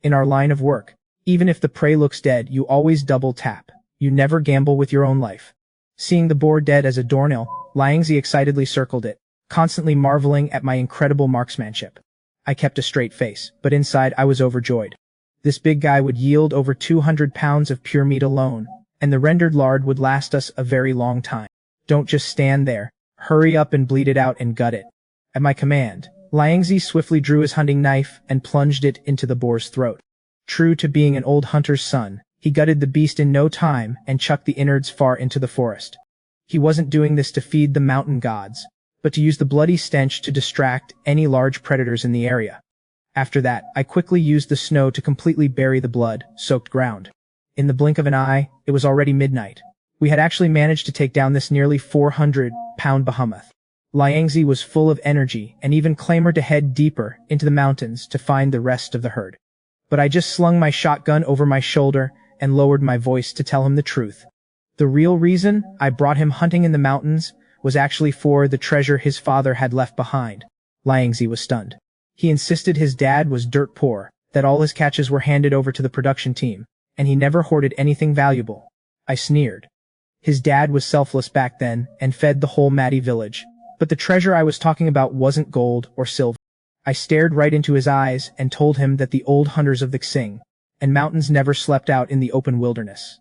In our line of work, even if the prey looks dead, you always double tap. You never gamble with your own life. Seeing the boar dead as a doornail, Liangzi excitedly circled it, constantly marveling at my incredible marksmanship. I kept a straight face, but inside I was overjoyed. This big guy would yield over 200 pounds of pure meat alone, and the rendered lard would last us a very long time. Don't just stand there. Hurry up and bleed it out and gut it. At my command, Liangzi swiftly drew his hunting knife and plunged it into the boar's throat. True to being an old hunter's son, he gutted the beast in no time and chucked the innards far into the forest. He wasn't doing this to feed the mountain gods, but to use the bloody stench to distract any large predators in the area. After that, I quickly used the snow to completely bury the blood-soaked ground. In the blink of an eye, it was already midnight. We had actually managed to take down this nearly 400-pound behemoth. Liangzi was full of energy and even clamored to head deeper into the mountains to find the rest of the herd. But I just slung my shotgun over my shoulder and lowered my voice to tell him the truth. The real reason I brought him hunting in the mountains was actually for the treasure his father had left behind. Liangzi was stunned. He insisted his dad was dirt poor, that all his catches were handed over to the production team, and he never hoarded anything valuable. I sneered. His dad was selfless back then and fed the whole Madi village. But the treasure I was talking about wasn't gold or silver. I stared right into his eyes and told him that the old hunters of the Xing and mountains never slept out in the open wilderness.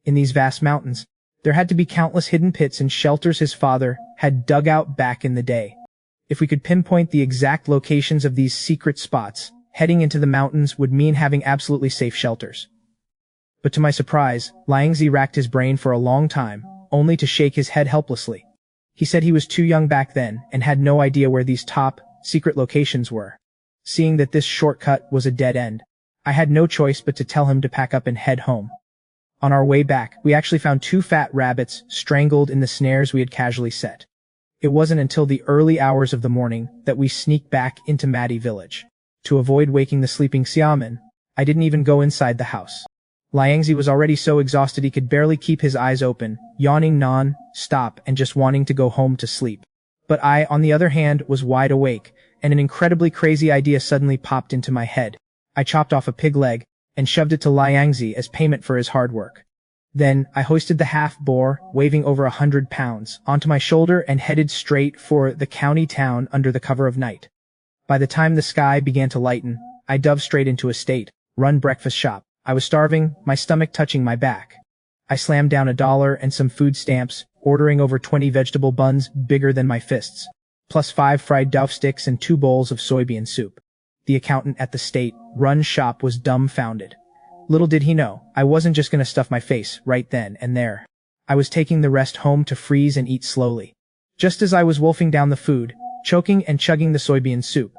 In these vast mountains, there had to be countless hidden pits and shelters his father had dug out back in the day. If we could pinpoint the exact locations of these secret spots, heading into the mountains would mean having absolutely safe shelters. But to my surprise, Liangzi racked his brain for a long time, only to shake his head helplessly. He said he was too young back then and had no idea where these top, secret locations were. Seeing that this shortcut was a dead end, I had no choice but to tell him to pack up and head home. On our way back, we actually found 2 fat rabbits strangled in the snares we had casually set. It wasn't until the early hours of the morning that we sneaked back into Madi village. To avoid waking the sleeping Xiaoman, I didn't even go inside the house. Liangzi was already so exhausted he could barely keep his eyes open, yawning non-stop and just wanting to go home to sleep. But I, on the other hand, was wide awake, and an incredibly crazy idea suddenly popped into my head. I chopped off a pig leg and shoved it to Liangzi as payment for his hard work. Then, I hoisted the half-boar, weighing over 100 pounds, onto my shoulder and headed straight for the county town under the cover of night. By the time the sky began to lighten, I dove straight into a state-run breakfast shop. I was starving, my stomach touching my back. I slammed down $1 and some food stamps, ordering over 20 vegetable buns bigger than my fists, plus 5 fried dough sticks and 2 bowls of soybean soup. The accountant at the state-run shop was dumbfounded. Little did he know, I wasn't just gonna stuff my face right then and there. I was taking the rest home to freeze and eat slowly. Just as I was wolfing down the food, choking and chugging the soybean soup,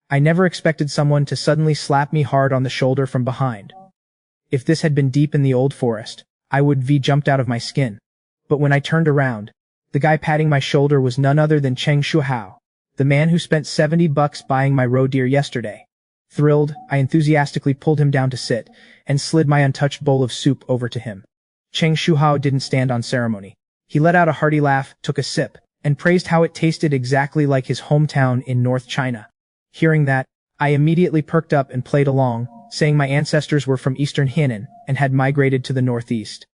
I never expected someone to suddenly slap me hard on the shoulder from behind. If this had been deep in the old forest, I would have jumped out of my skin. But when I turned around, the guy patting my shoulder was none other than Cheng Shuhao, the man who spent $70 buying my roe deer yesterday. Thrilled, I enthusiastically pulled him down to sit, and slid my untouched bowl of soup over to him. Cheng Shuhao didn't stand on ceremony. He let out a hearty laugh, took a sip, and praised how it tasted exactly like his hometown in North China. Hearing that, I immediately perked up and played along, saying my ancestors were from eastern Henan and had migrated to the northeast,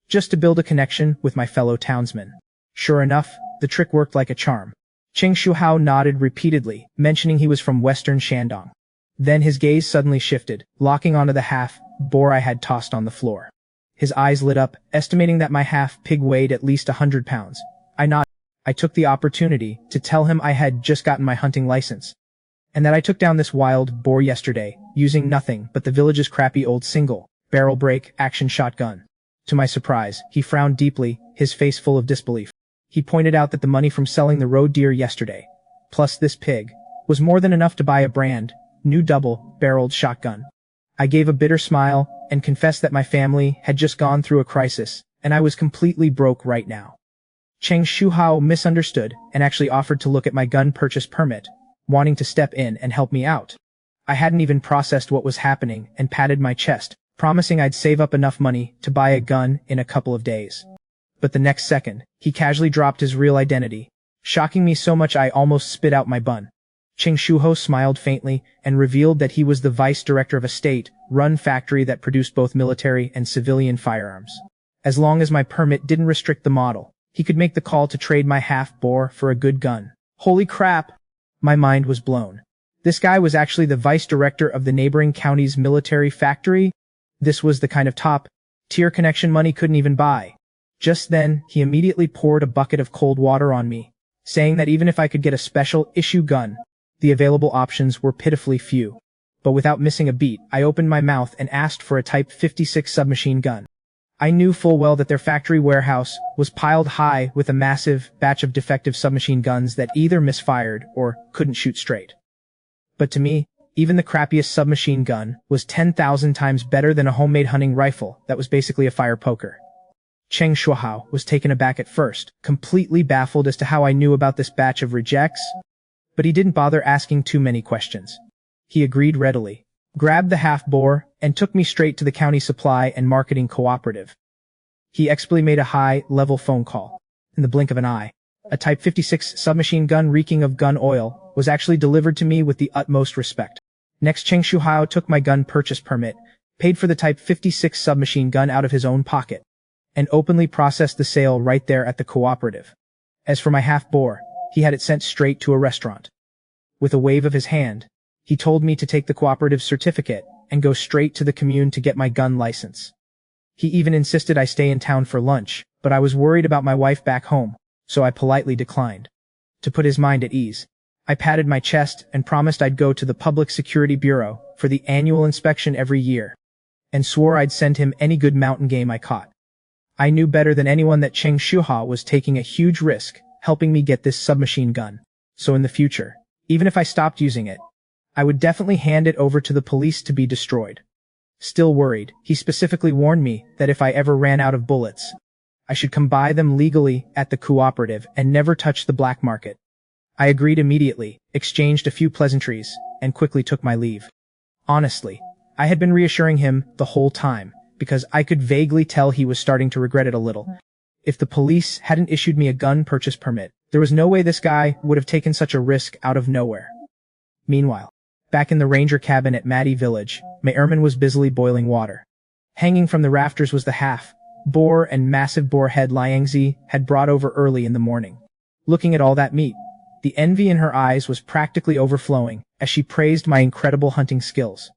just to build a connection with my fellow townsmen. Sure enough, the trick worked like a charm. Cheng Shuhao nodded repeatedly, mentioning he was from western Shandong. Then his gaze suddenly shifted, locking onto the half-boar I had tossed on the floor. His eyes lit up, estimating that my half-pig weighed at least 100 pounds. I nodded. I took the opportunity to tell him I had just gotten my hunting license, and that I took down this wild boar yesterday, using nothing but the village's crappy old single-barrel break-action shotgun. To my surprise, he frowned deeply, his face full of disbelief. He pointed out that the money from selling the roe deer yesterday, plus this pig, was more than enough to buy a brand new double-barreled shotgun. I gave a bitter smile and confessed that my family had just gone through a crisis, and I was completely broke right now. Cheng Shuhao misunderstood and actually offered to look at my gun purchase permit, wanting to step in and help me out. I hadn't even processed what was happening and patted my chest, promising I'd save up enough money to buy a gun in a couple of days. But the next second, he casually dropped his real identity, shocking me so much I almost spit out my bun. Cheng Shuhao smiled faintly and revealed that he was the vice director of a state-run factory that produced both military and civilian firearms. As long as my permit didn't restrict the model, he could make the call to trade my half-boar for a good gun. Holy crap! My mind was blown. This guy was actually the vice director of the neighboring county's military factory. This was the kind of top-tier connection money couldn't even buy. Just then, he immediately poured a bucket of cold water on me, saying that even if I could get a special-issue gun, the available options were pitifully few. But without missing a beat, I opened my mouth and asked for a Type 56 submachine gun. I knew full well that their factory warehouse was piled high with a massive batch of defective submachine guns that either misfired or couldn't shoot straight. But to me, even the crappiest submachine gun was 10,000 times better than a homemade hunting rifle that was basically a fire poker. Cheng Shuhao was taken aback at first, completely baffled as to how I knew about this batch of rejects, but he didn't bother asking too many questions. He agreed readily, grabbed the half-boar, and took me straight to the county supply and marketing cooperative. He expertly made a high-level phone call. In the blink of an eye, a Type 56 submachine gun reeking of gun oil was actually delivered to me with the utmost respect. Next, Cheng Shuhao took my gun purchase permit, paid for the Type 56 submachine gun out of his own pocket, and openly processed the sale right there at the cooperative. As for my half-boar, he had it sent straight to a restaurant. With a wave of his hand, he told me to take the cooperative certificate and go straight to the commune to get my gun license. He even insisted I stay in town for lunch, but I was worried about my wife back home, so I politely declined. To put his mind at ease, I patted my chest and promised I'd go to the Public Security Bureau for the annual inspection every year, and swore I'd send him any good mountain game I caught. I knew better than anyone that Cheng Shuha was taking a huge risk helping me get this submachine gun, so in the future, even if I stopped using it, I would definitely hand it over to the police to be destroyed. Still worried, he specifically warned me that if I ever ran out of bullets, I should come buy them legally at the cooperative and never touch the black market. I agreed immediately, exchanged a few pleasantries, and quickly took my leave. Honestly, I had been reassuring him the whole time, because I could vaguely tell he was starting to regret it a little. If the police hadn't issued me a gun purchase permit, there was no way this guy would have taken such a risk out of nowhere. Meanwhile, back in the ranger cabin at Madi village, Mayerman was busily boiling water. Hanging from the rafters was the half-boar and massive boar head Liangzi had brought over early in the morning. Looking at all that meat, the envy in her eyes was practically overflowing as she praised my incredible hunting skills.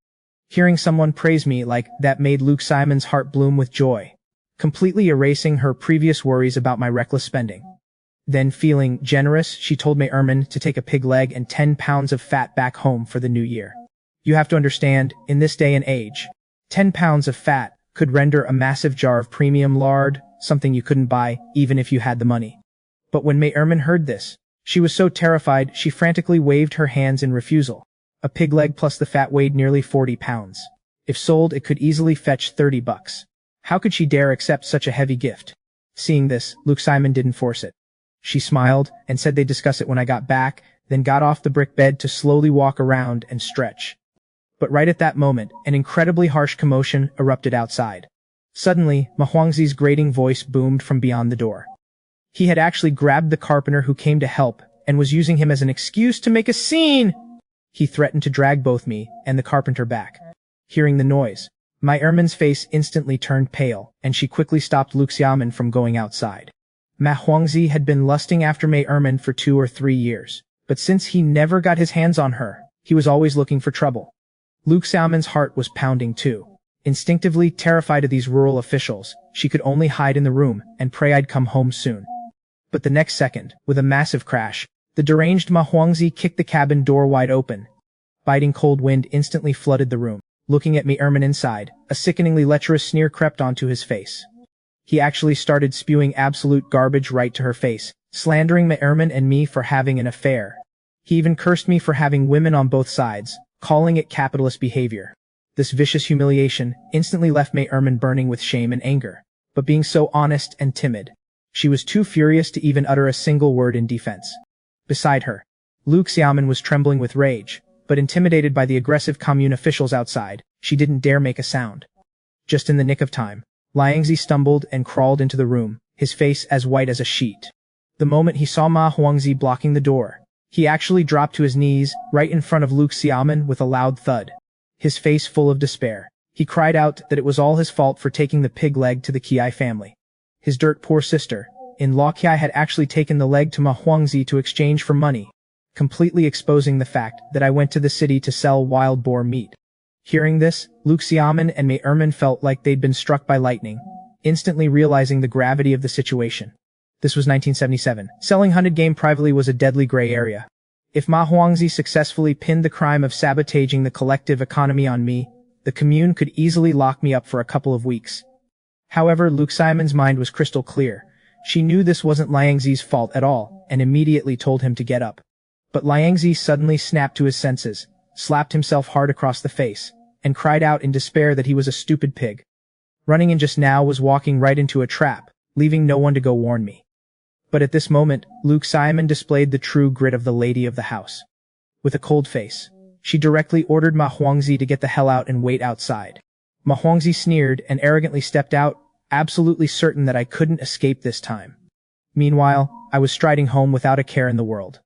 Hearing someone praise me like that made Luke Simon's heart bloom with joy, completely erasing her previous worries about my reckless spending. Then, feeling generous, she told Mayerman to take a pig leg and 10 pounds of fat back home for the new year. You have to understand, in this day and age, 10 pounds of fat could render a massive jar of premium lard, something you couldn't buy even if you had the money. But when Mayerman heard this, she was so terrified she frantically waved her hands in refusal. A pig leg plus the fat weighed nearly 40 pounds. If sold, it could easily fetch $30. How could she dare accept such a heavy gift? Seeing this, Luke Simon didn't force it. She smiled and said they'd discuss it when I got back, then got off the brick bed to slowly walk around and stretch. But right at that moment, an incredibly harsh commotion erupted outside. Suddenly, Ma Huangzi's grating voice boomed from beyond the door. He had actually grabbed the carpenter who came to help and was using him as an excuse to make a scene. He threatened to drag both me and the carpenter back. Hearing the noise, Mayerman's face instantly turned pale, and she quickly stopped Luke Xiaoman from going outside. Ma Huangzi had been lusting after Mayerman for 2 or 3 years, but since he never got his hands on her, he was always looking for trouble. Luke Xiaoman's heart was pounding too. Instinctively terrified of these rural officials, she could only hide in the room and pray I'd come home soon. But the next second, with a massive crash, the deranged Ma Huangzi kicked the cabin door wide open. Biting cold wind instantly flooded the room. Looking at Mayerman inside, a sickeningly lecherous sneer crept onto his face. He actually started spewing absolute garbage right to her face, slandering Mayerman and me for having an affair. He even cursed me for having women on both sides, calling it capitalist behavior. This vicious humiliation instantly left Mayerman burning with shame and anger. But being so honest and timid, she was too furious to even utter a single word in defense. Beside her, Luke Xiaoman was trembling with rage, but intimidated by the aggressive commune officials outside, she didn't dare make a sound. Just in the nick of time, Liangzi stumbled and crawled into the room, his face as white as a sheet. The moment he saw Ma Huangzi blocking the door, he actually dropped to his knees right in front of Luke Xiaoman with a loud thud. His face full of despair, he cried out that it was all his fault for taking the pig leg to the Qi family. His dirt poor sister-in-law Qi had actually taken the leg to Ma Huangzi to exchange for money, completely exposing the fact that I went to the city to sell wild boar meat. Hearing this, Luke Xiaoman and Mayerman felt like they'd been struck by lightning, instantly realizing the gravity of the situation. This was 1977. Selling hunted game privately was a deadly gray area. If Ma Huangzi successfully pinned the crime of sabotaging the collective economy on me, the commune could easily lock me up for a couple of weeks. However, Luke Simon's mind was crystal clear. She knew this wasn't Liangzi's fault at all, and immediately told him to get up. But Liangzi suddenly snapped to his senses, slapped himself hard across the face, and cried out in despair that he was a stupid pig. Running in just now was walking right into a trap, leaving no one to go warn me. But at this moment, Luke Simon displayed the true grit of the lady of the house. With a cold face, she directly ordered Ma Huangzi to get the hell out and wait outside. Ma Huangzi sneered and arrogantly stepped out, absolutely certain that I couldn't escape this time. Meanwhile, I was striding home without a care in the world.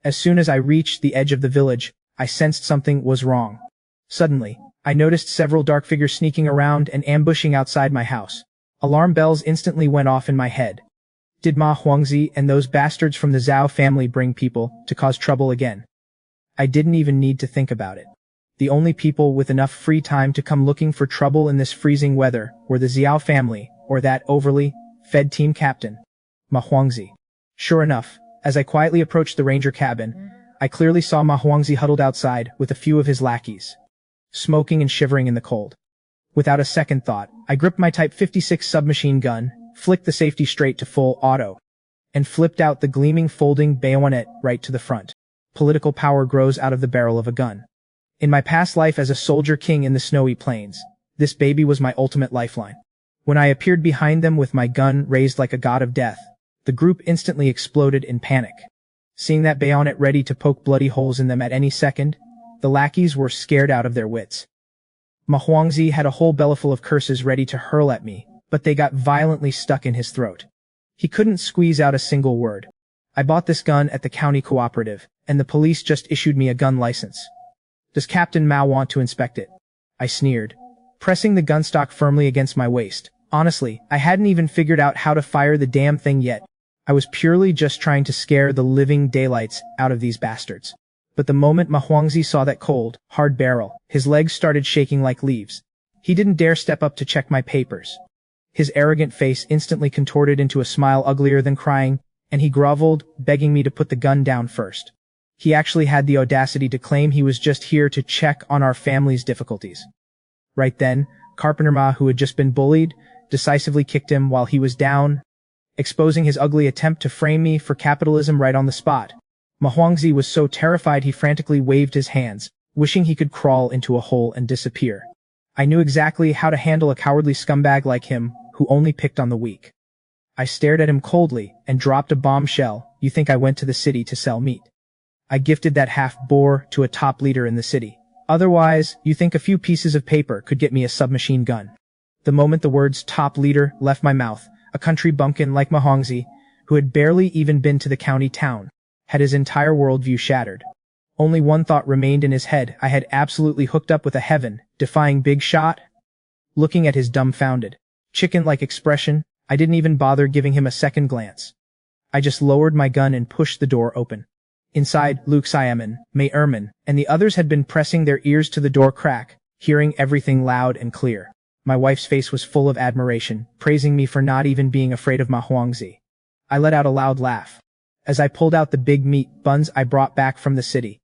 As soon as I reached the edge of the village, I sensed something was wrong. Suddenly, I noticed several dark figures sneaking around and ambushing outside my house. Alarm bells instantly went off in my head. Did Ma Huangzi and those bastards from the Zhao family bring people to cause trouble again? I didn't even need to think about it. The only people with enough free time to come looking for trouble in this freezing weather were the Zhao family, or that overly fed team captain, Ma Huangzi. Sure enough, as I quietly approached the ranger cabin, I clearly saw Ma Huangzi huddled outside with a few of his lackeys, smoking and shivering in the cold. Without a second thought, I gripped my Type 56 submachine gun, flicked the safety straight to full auto, and flipped out the gleaming folding bayonet right to the front. Political power grows out of the barrel of a gun. In my past life as a soldier king in the snowy plains, this baby was my ultimate lifeline. When I appeared behind them with my gun raised like a god of death, the group instantly exploded in panic. Seeing that bayonet ready to poke bloody holes in them at any second, the lackeys were scared out of their wits. Ma Huangzi had a whole bellyful of curses ready to hurl at me, but they got violently stuck in his throat. He couldn't squeeze out a single word. I bought this gun at the county cooperative, and the police just issued me a gun license. Does Captain Mao want to inspect it? I sneered, pressing the gun stock firmly against my waist. Honestly, I hadn't even figured out how to fire the damn thing yet. I was purely just trying to scare the living daylights out of these bastards. But the moment Ma Huangzi saw that cold, hard barrel, his legs started shaking like leaves. He didn't dare step up to check my papers. His arrogant face instantly contorted into a smile uglier than crying, and he groveled, begging me to put the gun down first. He actually had the audacity to claim he was just here to check on our family's difficulties. Right then, Carpenter Ma, who had just been bullied, decisively kicked him while he was down, exposing his ugly attempt to frame me for capitalism right on the spot. Ma Huangzi was so terrified he frantically waved his hands, wishing he could crawl into a hole and disappear. I knew exactly how to handle a cowardly scumbag like him, who only picked on the weak. I stared at him coldly and dropped a bombshell. You think I went to the city to sell meat? I gifted that half-boar to a top leader in the city. Otherwise, you think a few pieces of paper could get me a submachine gun? The moment the words top leader left my mouth, a country bumpkin like Ma Huangzi, who had barely even been to the county town, had his entire worldview shattered. Only one thought remained in his head. I had absolutely hooked up with a heaven-defying big shot. Looking at his dumbfounded, chicken-like expression, I didn't even bother giving him a second glance. I just lowered my gun and pushed the door open. Inside, Luke Xiaoman, Mei Erman, and the others had been pressing their ears to the door crack, hearing everything loud and clear. My wife's face was full of admiration, praising me for not even being afraid of Ma Huangzi. I let out a loud laugh as I pulled out the big meat buns I brought back from the city.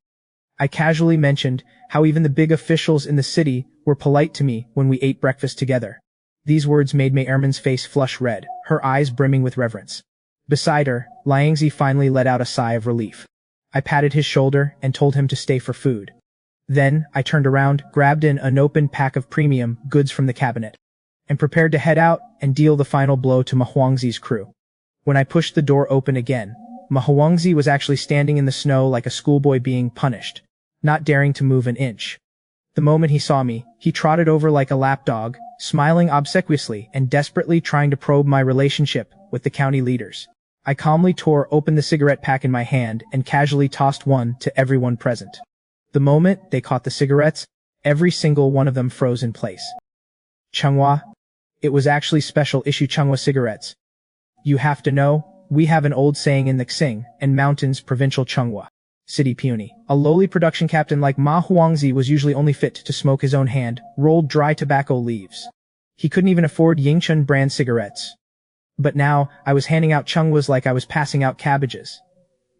I casually mentioned how even the big officials in the city were polite to me when we ate breakfast together. These words made Mei Erman's face flush red, her eyes brimming with reverence. Beside her, Liangzi finally let out a sigh of relief. I patted his shoulder and told him to stay for food. Then, I turned around, grabbed an unopened pack of premium goods from the cabinet, and prepared to head out and deal the final blow to Ma Huangzi's crew. When I pushed the door open again, Ma Huangzi was actually standing in the snow like a schoolboy being punished, not daring to move an inch. The moment he saw me, he trotted over like a lapdog, smiling obsequiously and desperately trying to probe my relationship with the county leaders. I calmly tore open the cigarette pack in my hand and casually tossed one to everyone present. The moment they caught the cigarettes, every single one of them froze in place. Changhua? It was actually special issue Changhua cigarettes. You have to know, we have an old saying in the Xing and Mountains provincial Changhua city puny. A lowly production captain like Ma Huangzi was usually only fit to smoke his own hand, rolled dry tobacco leaves. He couldn't even afford Yingchun brand cigarettes. But now, I was handing out Chenghuas like I was passing out cabbages.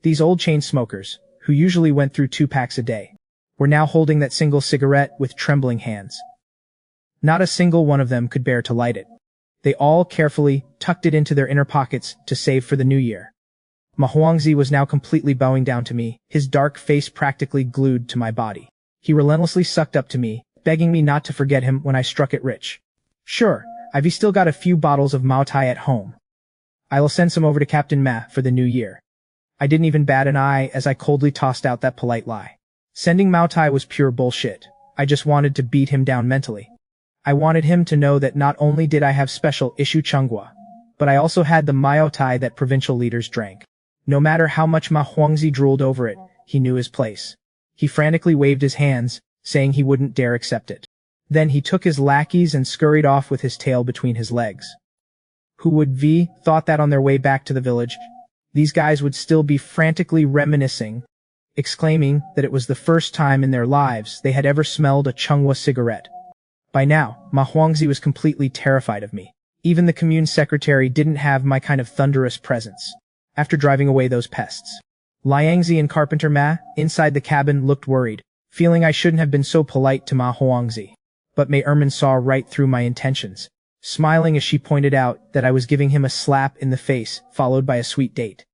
These old chain smokers, who usually went through 2 packs a day, were now holding that single cigarette with trembling hands. Not a single one of them could bear to light it. They all carefully tucked it into their inner pockets to save for the new year. Ma Huangzi was now completely bowing down to me, his dark face practically glued to my body. He relentlessly sucked up to me, begging me not to forget him when I struck it rich. Sure, I've still got a few bottles of Mao Tai at home. I'll send some over to Captain Ma for the new year. I didn't even bat an eye as I coldly tossed out that polite lie. Sending Mao Tai was pure bullshit. I just wanted to beat him down mentally. I wanted him to know that not only did I have special issue Changhua, but I also had the Mao Tai that provincial leaders drank. No matter how much Ma Huangzi drooled over it, he knew his place. He frantically waved his hands, saying he wouldn't dare accept it. Then he took his lackeys and scurried off with his tail between his legs. who would thought that on their way back to the village, these guys would still be frantically reminiscing, exclaiming that it was the first time in their lives they had ever smelled a Chunghwa cigarette. By now, Ma Huangzi was completely terrified of me. Even the commune secretary didn't have my kind of thunderous presence. After driving away those pests, Liangzi and Carpenter Ma, inside the cabin, looked worried, feeling I shouldn't have been so polite to Ma Huangzi. But Mei Ermin saw right through my intentions, smiling as she pointed out that I was giving him a slap in the face, followed by a sweet date.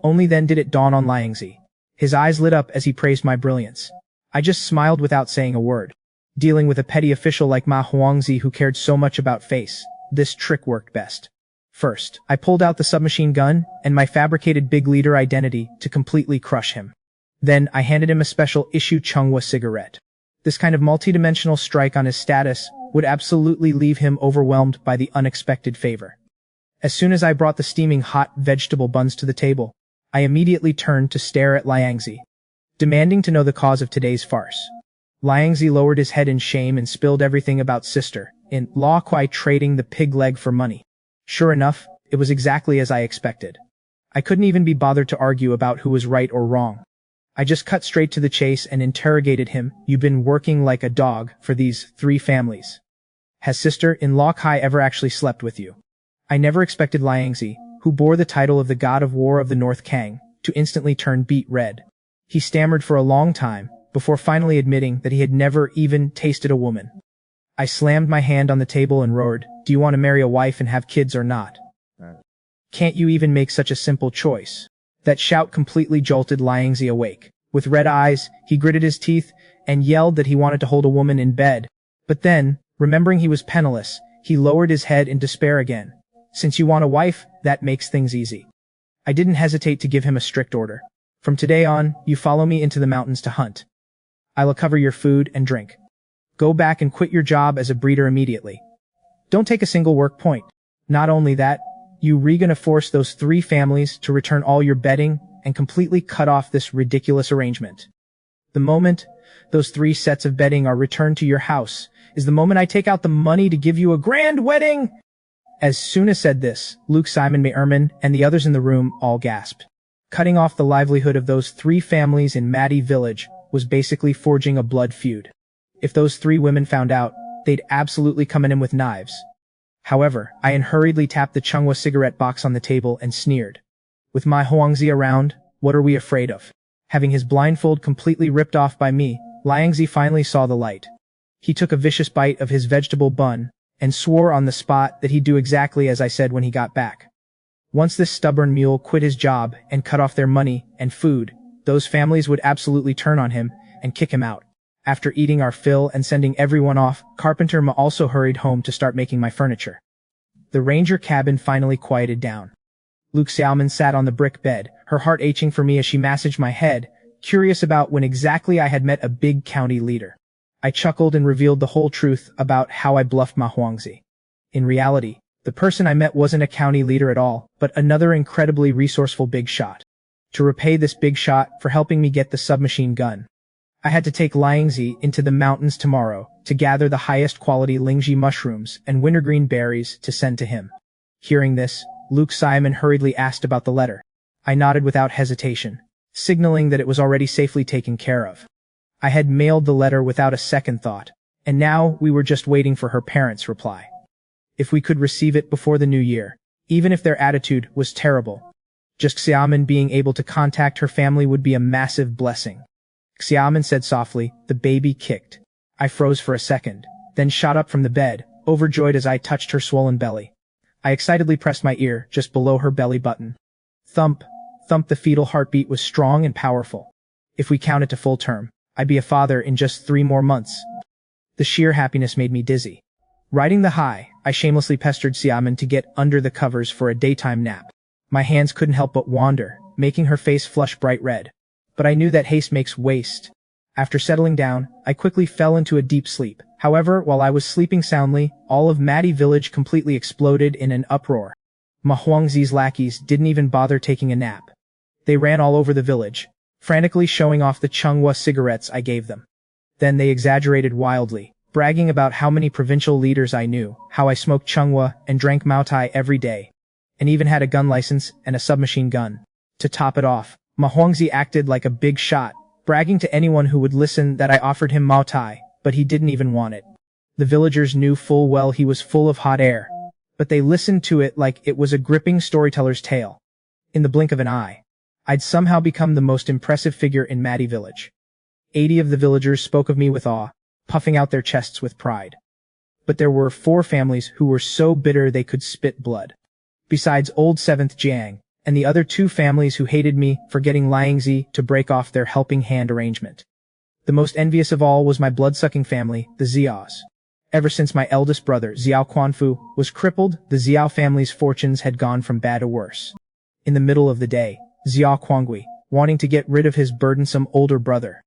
Only then did it dawn on Liangzi. His eyes lit up as he praised my brilliance. I just smiled without saying a word. Dealing with a petty official like Ma Huangzi who cared so much about face, this trick worked best. First, I pulled out the submachine gun and my fabricated big leader identity to completely crush him. Then I handed him a special issue Chunghwa cigarette. This kind of multidimensional strike on his status would absolutely leave him overwhelmed by the unexpected favor. As soon as I brought the steaming hot vegetable buns to the table, I immediately turned to stare at Liangzi, demanding to know the cause of today's farce. Liangzi lowered his head in shame and spilled everything about sister-in-law Kuai trading the pig leg for money. Sure enough, it was exactly as I expected. I couldn't even be bothered to argue about who was right or wrong. I just cut straight to the chase and interrogated him. You've been working like a dog for these 3 families. Has sister-in-law Kai ever actually slept with you? I never expected Liangzi, who bore the title of the God of War of the North Kang, to instantly turn beet red. He stammered for a long time, before finally admitting that he had never even tasted a woman. I slammed my hand on the table and roared, do you want to marry a wife and have kids or not? Can't you even make such a simple choice? That shout completely jolted Liangzi awake. With red eyes, he gritted his teeth and yelled that he wanted to hold a woman in bed. But then, remembering he was penniless, he lowered his head in despair again. Since you want a wife, that makes things easy. I didn't hesitate to give him a strict order. From today on, you follow me into the mountains to hunt. I'll cover your food and drink. Go back and quit your job as a breeder immediately. Don't take a single work point. Not only that, you're gonna force those 3 families to return all your bedding and completely cut off this ridiculous arrangement. The moment those 3 sets of bedding are returned to your house is the moment I take out the money to give you a grand wedding. As soon as said this, Luke, Simon, Mei Ermin, and the others in the room all gasped. Cutting off the livelihood of those 3 families in Madi village was basically forging a blood feud. If those 3 women found out, they'd absolutely come at him with knives. However, I hurriedly tapped the Chunghwa cigarette box on the table and sneered. With Ma Huangzi around, what are we afraid of? Having his blindfold completely ripped off by me, Liangzi finally saw the light. He took a vicious bite of his vegetable bun and swore on the spot that he'd do exactly as I said when he got back. Once this stubborn mule quit his job and cut off their money and food, those families would absolutely turn on him and kick him out. After eating our fill and sending everyone off, Carpenter Ma also hurried home to start making my furniture. The ranger cabin finally quieted down. Luke Xiaoman sat on the brick bed, her heart aching for me as she massaged my head, curious about when exactly I had met a big county leader. I chuckled and revealed the whole truth about how I bluffed Ma Huangzi. In reality, the person I met wasn't a county leader at all, but another incredibly resourceful big shot. To repay this big shot for helping me get the submachine gun, I had to take Liangzi into the mountains tomorrow to gather the highest quality Lingji mushrooms and wintergreen berries to send to him. Hearing this, Luke Simon hurriedly asked about the letter. I nodded without hesitation, signaling that it was already safely taken care of. I had mailed the letter without a second thought, and now we were just waiting for her parents' reply. If we could receive it before the new year, even if their attitude was terrible, just Xiaoman being able to contact her family would be a massive blessing. Xiaoman said softly, the baby kicked. I froze for a second, then shot up from the bed, overjoyed as I touched her swollen belly. I excitedly pressed my ear just below her belly button. Thump, thump. The fetal heartbeat was strong and powerful. If we counted to full term, I'd be a father in just 3 more months. The sheer happiness made me dizzy. Riding the high, I shamelessly pestered Xiaoman to get under the covers for a daytime nap. My hands couldn't help but wander, making her face flush bright red. But I knew that haste makes waste. After settling down, I quickly fell into a deep sleep. However, while I was sleeping soundly, all of Madi village completely exploded in an uproar. Ma Huangzi's lackeys didn't even bother taking a nap. They ran all over the village, frantically showing off the Chunghwa cigarettes I gave them. Then they exaggerated wildly, bragging about how many provincial leaders I knew, how I smoked Chunghwa and drank Moutai every day, and even had a gun license and a submachine gun. To top it off, Ma Huangzi acted like a big shot, bragging to anyone who would listen that I offered him Mao Tai, but he didn't even want it. The villagers knew full well he was full of hot air, but they listened to it like it was a gripping storyteller's tale. In the blink of an eye, I'd somehow become the most impressive figure in Madi village. 80 of the villagers spoke of me with awe, puffing out their chests with pride. But there were 4 families who were so bitter they could spit blood. Besides old 7th Jiang, and the other 2 families who hated me for getting Liangzi to break off their helping hand arrangement. The most envious of all was my blood-sucking family, the Xiaos. Ever since my eldest brother, Zhao Quanjun, was crippled, the Xiao family's fortunes had gone from bad to worse. In the middle of the day, Zhao Quanjun, wanting to get rid of his burdensome older brother,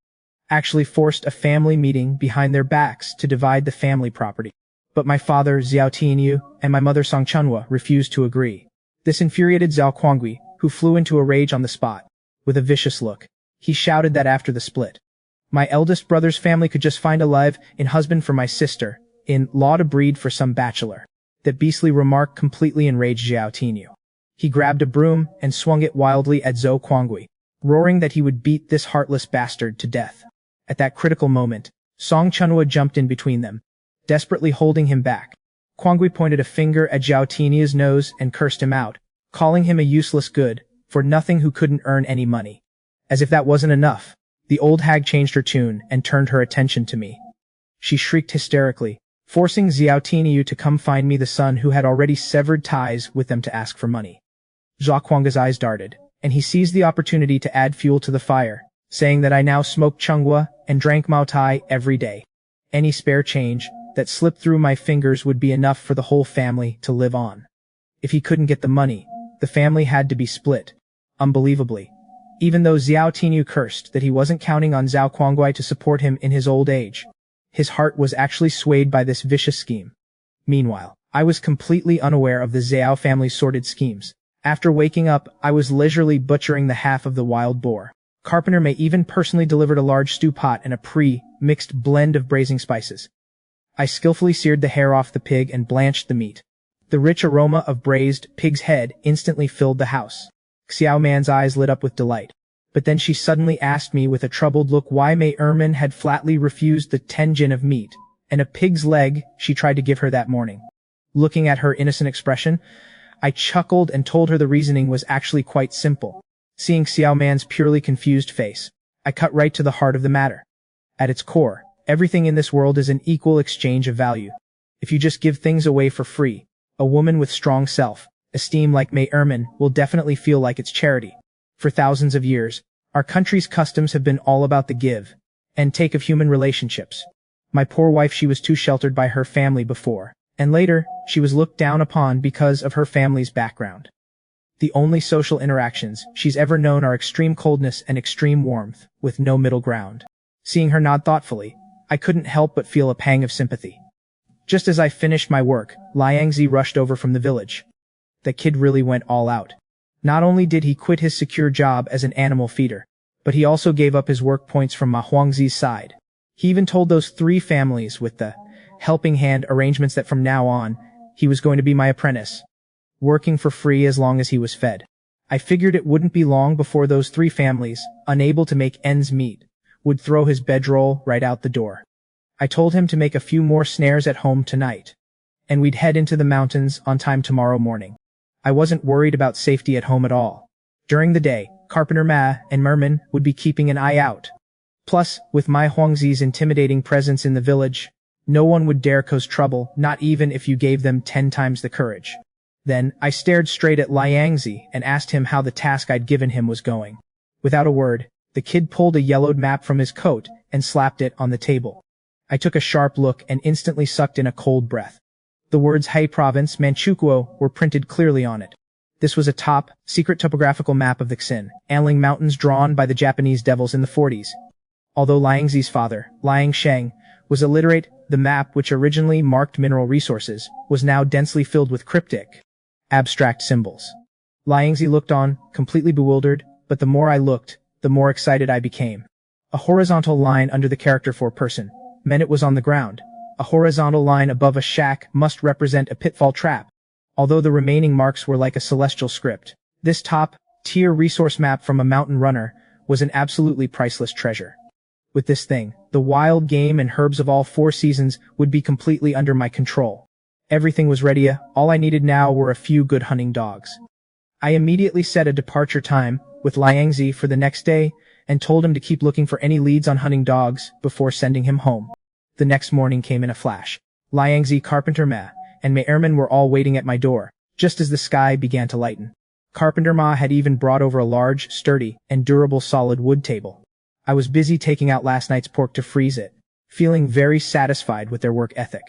actually forced a family meeting behind their backs to divide the family property. But my father, Xiao Tianyu, and my mother, Song Chunhua, refused to agree. This infuriated Zhao Quanjun, who flew into a rage on the spot. With a vicious look, he shouted that after the split, my eldest brother's family could just find a live-in husband for my sister, in law to breed for some bachelor. That beastly remark completely enraged Xiao Tianyu. He grabbed a broom and swung it wildly at Zhao Quanjun, roaring that he would beat this heartless bastard to death. At that critical moment, Song Chunhua jumped in between them, desperately holding him back. Quanjun pointed a finger at Zhao Tianyu's nose and cursed him out, calling him a useless good for nothing who couldn't earn any money. As if that wasn't enough, the old hag changed her tune and turned her attention to me. She shrieked hysterically, forcing Xiao Tianyu to come find me, the son who had already severed ties with them, to ask for money. Zhao Quanjun's eyes darted, and he seized the opportunity to add fuel to the fire, saying that I now smoked Chunghua and drank Mao Tai every day. Any spare change that slipped through my fingers would be enough for the whole family to live on. If he couldn't get the money, the family had to be split. Unbelievably, even though Xiao Tianyu cursed that he wasn't counting on Zhao Quanjun to support him in his old age, his heart was actually swayed by this vicious scheme. Meanwhile, I was completely unaware of the Zhao family's sordid schemes. After waking up, I was leisurely butchering the half of the wild boar. Carpenter May even personally delivered a large stew pot and a pre-mixed blend of braising spices. I skillfully seared the hair off the pig and blanched the meat. The rich aroma of braised pig's head instantly filled the house. Xiaoman's eyes lit up with delight. But then she suddenly asked me with a troubled look why Mei Ermin had flatly refused the 10 jin of meat and a pig's leg she tried to give her that morning. Looking at her innocent expression, I chuckled and told her the reasoning was actually quite simple. Seeing Xiaoman's purely confused face, I cut right to the heart of the matter. At its core, everything in this world is an equal exchange of value. If you just give things away for free, a woman with strong self-esteem like Mei Ermin will definitely feel like it's charity. For thousands of years, our country's customs have been all about the give and take of human relationships. My poor wife, she was too sheltered by her family before, and later, she was looked down upon because of her family's background. The only social interactions she's ever known are extreme coldness and extreme warmth, with no middle ground. Seeing her nod thoughtfully, I couldn't help but feel a pang of sympathy. Just as I finished my work, Liangzi rushed over from the village. The kid really went all out. Not only did he quit his secure job as an animal feeder, but he also gave up his work points from Ma Huangzi's side. He even told those 3 families with the helping hand arrangements that from now on, he was going to be my apprentice, working for free as long as he was fed. I figured it wouldn't be long before those 3 families, unable to make ends meet, would throw his bedroll right out the door. I told him to make a few more snares at home tonight, and we'd head into the mountains on time tomorrow morning. I wasn't worried about safety at home at all. During the day, Carpenter Ma and Merman would be keeping an eye out. Plus, with Mai Huangzi's intimidating presence in the village, no one would dare cause trouble, not even if you gave them 10 times the courage. Then, I stared straight at Liangzi and asked him how the task I'd given him was going. Without a word, the kid pulled a yellowed map from his coat and slapped it on the table. I took a sharp look and instantly sucked in a cold breath. The words Hai Province, Manchukuo were printed clearly on it. This was a top-secret topographical map of the Xing'anling Mountains drawn by the Japanese devils in the 40s. Although Liangzi's father, Liang Sheng, was illiterate, the map, which originally marked mineral resources, was now densely filled with cryptic, abstract symbols. Liangzi looked on, completely bewildered, but the more I looked, the more excited I became. A horizontal line under the character for person meant it was on the ground. A horizontal line above a shack must represent a pitfall trap. although the remaining marks were like a celestial script. This top-tier resource map from a mountain runner was an absolutely priceless treasure. With this thing, the wild game and herbs of all 4 seasons would be completely under my control. Everything was ready, all I needed now were a few good hunting dogs. I immediately set a departure time with Liangzi for the next day and told him to keep looking for any leads on hunting dogs before sending him home. The next morning came in a flash. Liangzi, Carpenter Ma, and Mei Erman were all waiting at my door, just as the sky began to lighten. Carpenter Ma had even brought over a large, sturdy, and durable solid wood table. I was busy taking out last night's pork to freeze it, feeling very satisfied with their work ethic.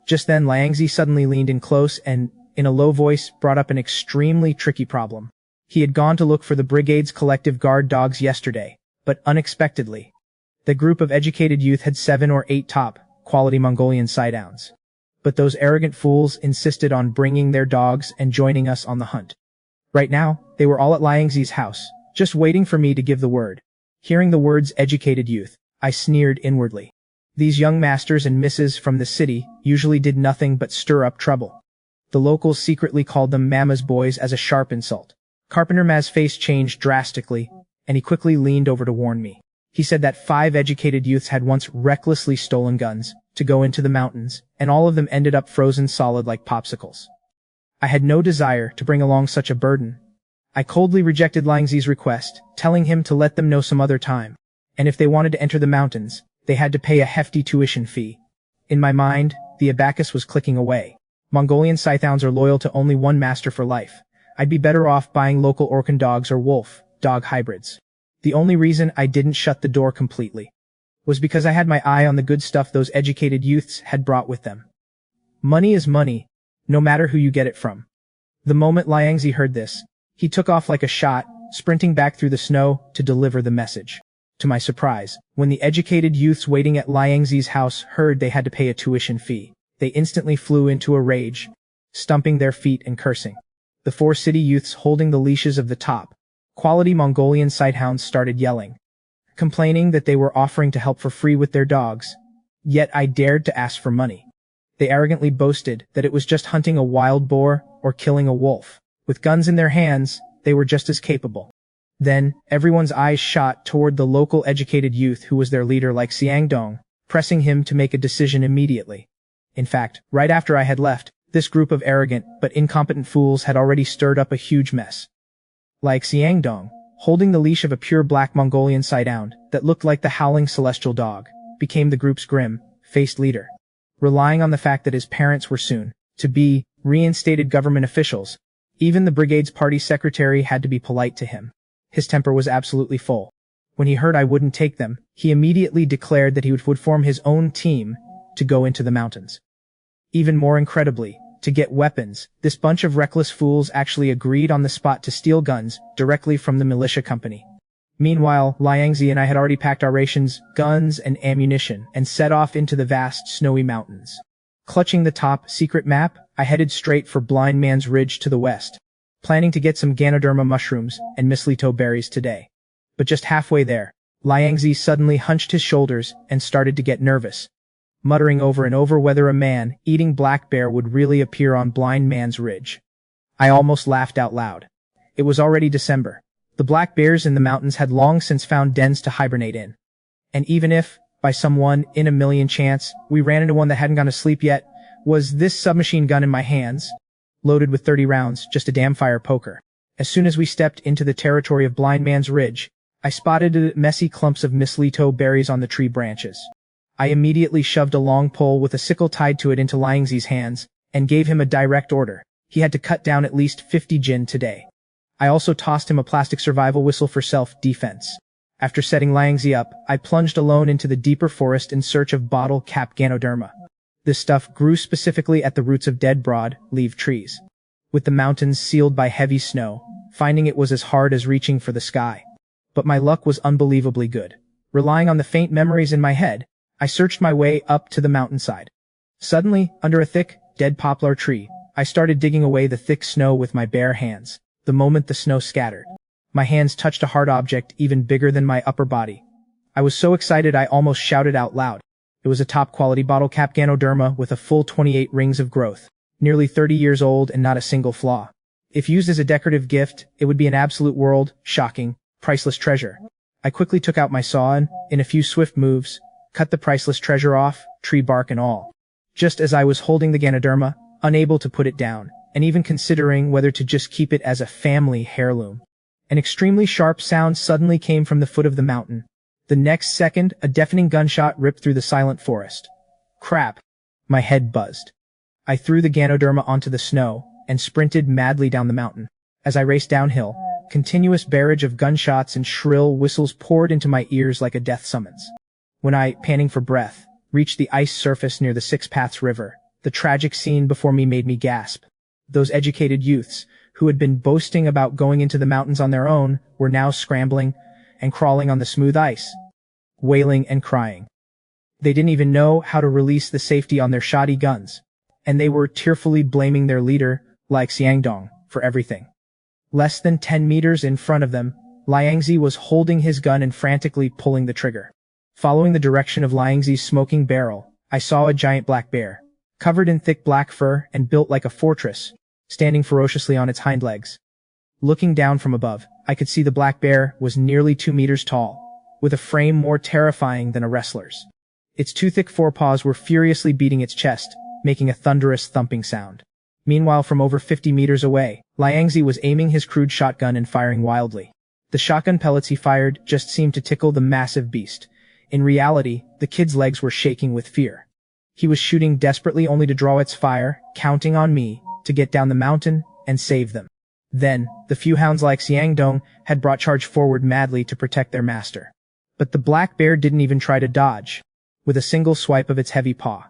Just then Liangzi suddenly leaned in close and, in a low voice, brought up an extremely tricky problem. He had gone to look for the brigade's collective guard dogs yesterday, but unexpectedly, the group of educated youth had 7 or 8 top-quality Mongolian Sighthounds. But those arrogant fools insisted on bringing their dogs and joining us on the hunt. Right now, they were all at Liangzi's house, just waiting for me to give the word. Hearing the words educated youth, I sneered inwardly. These young masters and misses from the city usually did nothing but stir up trouble. The locals secretly called them Mama's boys as a sharp insult. Carpenter Ma's face changed drastically, and he quickly leaned over to warn me. He said that 5 educated youths had once recklessly stolen guns to go into the mountains, and all of them ended up frozen solid like popsicles. I had no desire to bring along such a burden. I coldly rejected Liangzi's request, telling him to let them know some other time, and if they wanted to enter the mountains, they had to pay a hefty tuition fee. In my mind, the abacus was clicking away. Mongolian Sighthounds are loyal to only one master for life. I'd be better off buying local Orkin dogs or wolf-dog hybrids. The only reason I didn't shut the door completely was because I had my eye on the good stuff those educated youths had brought with them. Money is money, no matter who you get it from. The moment Liangzi heard this, he took off like a shot, sprinting back through the snow to deliver the message. To my surprise, when the educated youths waiting at Liangzi's house heard they had to pay a tuition fee, they instantly flew into a rage, stumping their feet and cursing. The 4 city youths holding the leashes of the top-quality Mongolian Sighthounds started yelling, complaining that they were offering to help for free with their dogs. Yet I dared to ask for money. They arrogantly boasted that it was just hunting a wild boar or killing a wolf. With guns in their hands, they were just as capable. Then, everyone's eyes shot toward the local educated youth who was their leader like Xiangdong, pressing him to make a decision immediately. In fact, right after I had left, this group of arrogant but incompetent fools had already stirred up a huge mess. Like Xiangdong, holding the leash of a pure black Mongolian Sighthound that looked like the howling celestial dog, became the group's grim-faced leader. Relying on the fact that his parents were soon to be reinstated government officials, even the brigade's party secretary had to be polite to him. His temper was absolutely full. When he heard I wouldn't take them, he immediately declared that he would form his own team to go into the mountains. Even more incredibly, to get weapons, this bunch of reckless fools actually agreed on the spot to steal guns directly from the militia company. Meanwhile, Liangzi and I had already packed our rations, guns, and ammunition and set off into the vast snowy mountains. Clutching the top-secret map, I headed straight for Blind Man's Ridge to the west, planning to get some Ganoderma mushrooms and mistletoe berries today. But just halfway there, Liangzi suddenly hunched his shoulders and started to get nervous, muttering over and over whether a man-eating black bear would really appear on Blind Man's Ridge. I almost laughed out loud. It was already December. The black bears in the mountains had long since found dens to hibernate in. And even if, by some 1 in a million chance, we ran into one that hadn't gone to sleep yet, was this submachine gun in my hands, loaded with 30 rounds, just a damn fire poker. As soon as we stepped into the territory of Blind Man's Ridge, I spotted messy clumps of mistletoe berries on the tree branches. I immediately shoved a long pole with a sickle tied to it into Liangzi's hands, and gave him a direct order. He had to cut down at least 50 jin today. I also tossed him a plastic survival whistle for self-defense. After setting Liangzi up, I plunged alone into the deeper forest in search of bottle-cap Ganoderma. This stuff grew specifically at the roots of dead broad-leaved trees. With the mountains sealed by heavy snow, finding it was as hard as reaching for the sky. But my luck was unbelievably good. Relying on the faint memories in my head, I searched my way up to the mountainside. Suddenly, under a thick, dead poplar tree, I started digging away the thick snow with my bare hands. The moment the snow scattered, my hands touched a hard object even bigger than my upper body. I was so excited I almost shouted out loud. It was a top-quality bottle-cap Ganoderma with a full 28 rings of growth. nearly 30 years old and not a single flaw. If used as a decorative gift, it would be an absolute shocking, priceless treasure. I quickly took out my saw and, in a few swift moves, cut the priceless treasure off, tree bark and all. Just as I was holding the Ganoderma, unable to put it down, and even considering whether to just keep it as a family heirloom, an extremely sharp sound suddenly came from the foot of the mountain. The next second, a deafening gunshot ripped through the silent forest. Crap. My head buzzed. I threw the Ganoderma onto the snow and sprinted madly down the mountain. As I raced downhill, continuous barrage of gunshots and shrill whistles poured into my ears like a death summons. When I, panting for breath, reached the ice surface near the Six Paths River, the tragic scene before me made me gasp. Those educated youths, who had been boasting about going into the mountains on their own, were now scrambling and crawling on the smooth ice, wailing and crying. They didn't even know how to release the safety on their shoddy guns, and they were tearfully blaming their leader, Li Xiangdong, for everything. Less than 10 meters in front of them, Liangzi was holding his gun and frantically pulling the trigger. Following the direction of Liangzi's smoking barrel, I saw a giant black bear, covered in thick black fur and built like a fortress, standing ferociously on its hind legs. Looking down from above, I could see the black bear was nearly 2 meters tall, with a frame more terrifying than a wrestler's. Its two thick forepaws were furiously beating its chest, making a thunderous thumping sound. Meanwhile, from over 50 meters away, Liangzi was aiming his crude shotgun and firing wildly. The shotgun pellets he fired just seemed to tickle the massive beast. In reality, the kid's legs were shaking with fear. He was shooting desperately only to draw its fire, counting on me to get down the mountain and save them. Then, the few hounds like Xiangdong had brought charge forward madly to protect their master. But the black bear didn't even try to dodge. With a single swipe of its heavy paw,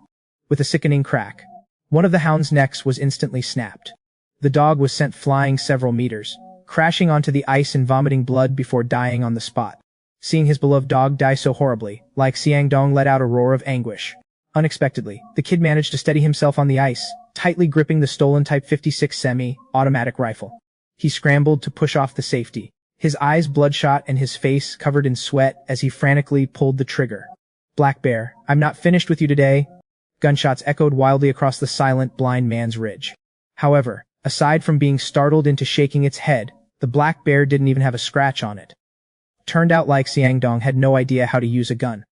with a sickening crack, one of the hound's necks was instantly snapped. The dog was sent flying several meters, crashing onto the ice and vomiting blood before dying on the spot. Seeing his beloved dog die so horribly, Li Xiangdong let out a roar of anguish. Unexpectedly, the kid managed to steady himself on the ice, tightly gripping the stolen Type 56 semi-automatic rifle. He scrambled to push off the safety, his eyes bloodshot and his face covered in sweat as he frantically pulled the trigger. Black Bear, I'm not finished with you today. Gunshots echoed wildly across the silent, blind man's ridge. However, aside from being startled into shaking its head, the black bear didn't even have a scratch on it. Turned out Li Xiangdong had no idea how to use a gun.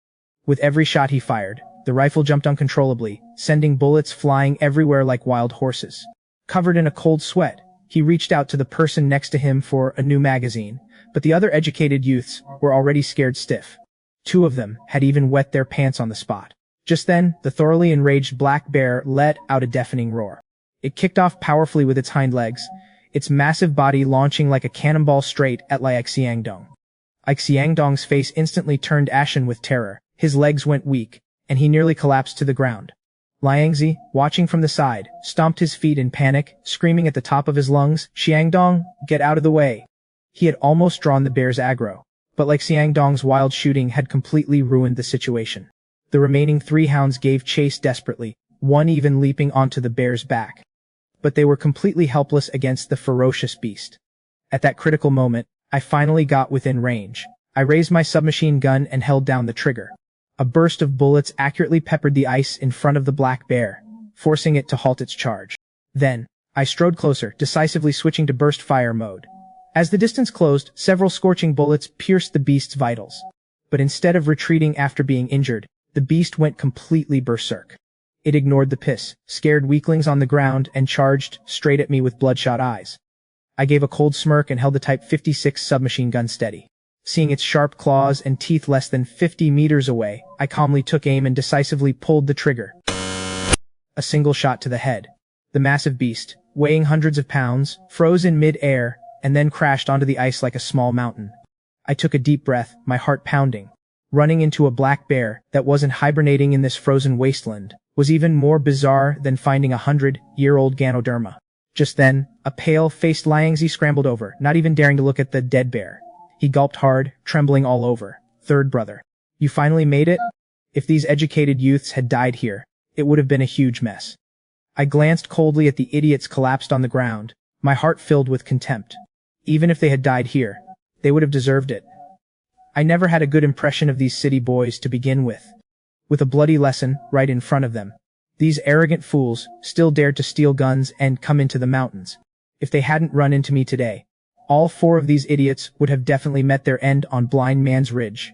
With every shot he fired, the rifle jumped uncontrollably, sending bullets flying everywhere like wild horses. Covered in a cold sweat, he reached out to the person next to him for a new magazine, but the other educated youths were already scared stiff. 2 of them had even wet their pants on the spot. Just then, the thoroughly enraged black bear let out a deafening roar. It kicked off powerfully with its hind legs, its massive body launching like a cannonball straight at Li Xiangdong. Li Xiangdong's face instantly turned ashen with terror, his legs went weak, and he nearly collapsed to the ground. Liangzi, watching from the side, stomped his feet in panic, screaming at the top of his lungs, "Xiangdong, get out of the way!" He had almost drawn the bear's aggro, but like Xiangdong's wild shooting had completely ruined the situation. The remaining 3 hounds gave chase desperately, one even leaping onto the bear's back. But they were completely helpless against the ferocious beast. At that critical moment, I finally got within range. I raised my submachine gun and held down the trigger. A burst of bullets accurately peppered the ice in front of the black bear, forcing it to halt its charge. Then, I strode closer, decisively switching to burst fire mode. As the distance closed, several scorching bullets pierced the beast's vitals. But instead of retreating after being injured, the beast went completely berserk. It ignored the piss, scared weaklings on the ground, and charged straight at me with bloodshot eyes. I gave a cold smirk and held the Type 56 submachine gun steady. Seeing its sharp claws and teeth less than 50 meters away, I calmly took aim and decisively pulled the trigger. A single shot to the head. The massive beast, weighing hundreds of pounds, froze in mid-air, and then crashed onto the ice like a small mountain. I took a deep breath, my heart pounding. Running into a black bear that wasn't hibernating in this frozen wasteland was even more bizarre than finding a 100-year-old Ganoderma. Just then, a pale-faced Liangzi scrambled over, not even daring to look at the dead bear. He gulped hard, trembling all over. "Third brother. You finally made it?" If these educated youths had died here, it would have been a huge mess. I glanced coldly at the idiots collapsed on the ground, my heart filled with contempt. Even if they had died here, they would have deserved it. I never had a good impression of these city boys to begin with. With a bloody lesson right in front of them, These arrogant fools still dared to steal guns and come into the mountains. If they hadn't run into me today, all 4 of these idiots would have definitely met their end on Blind Man's Ridge.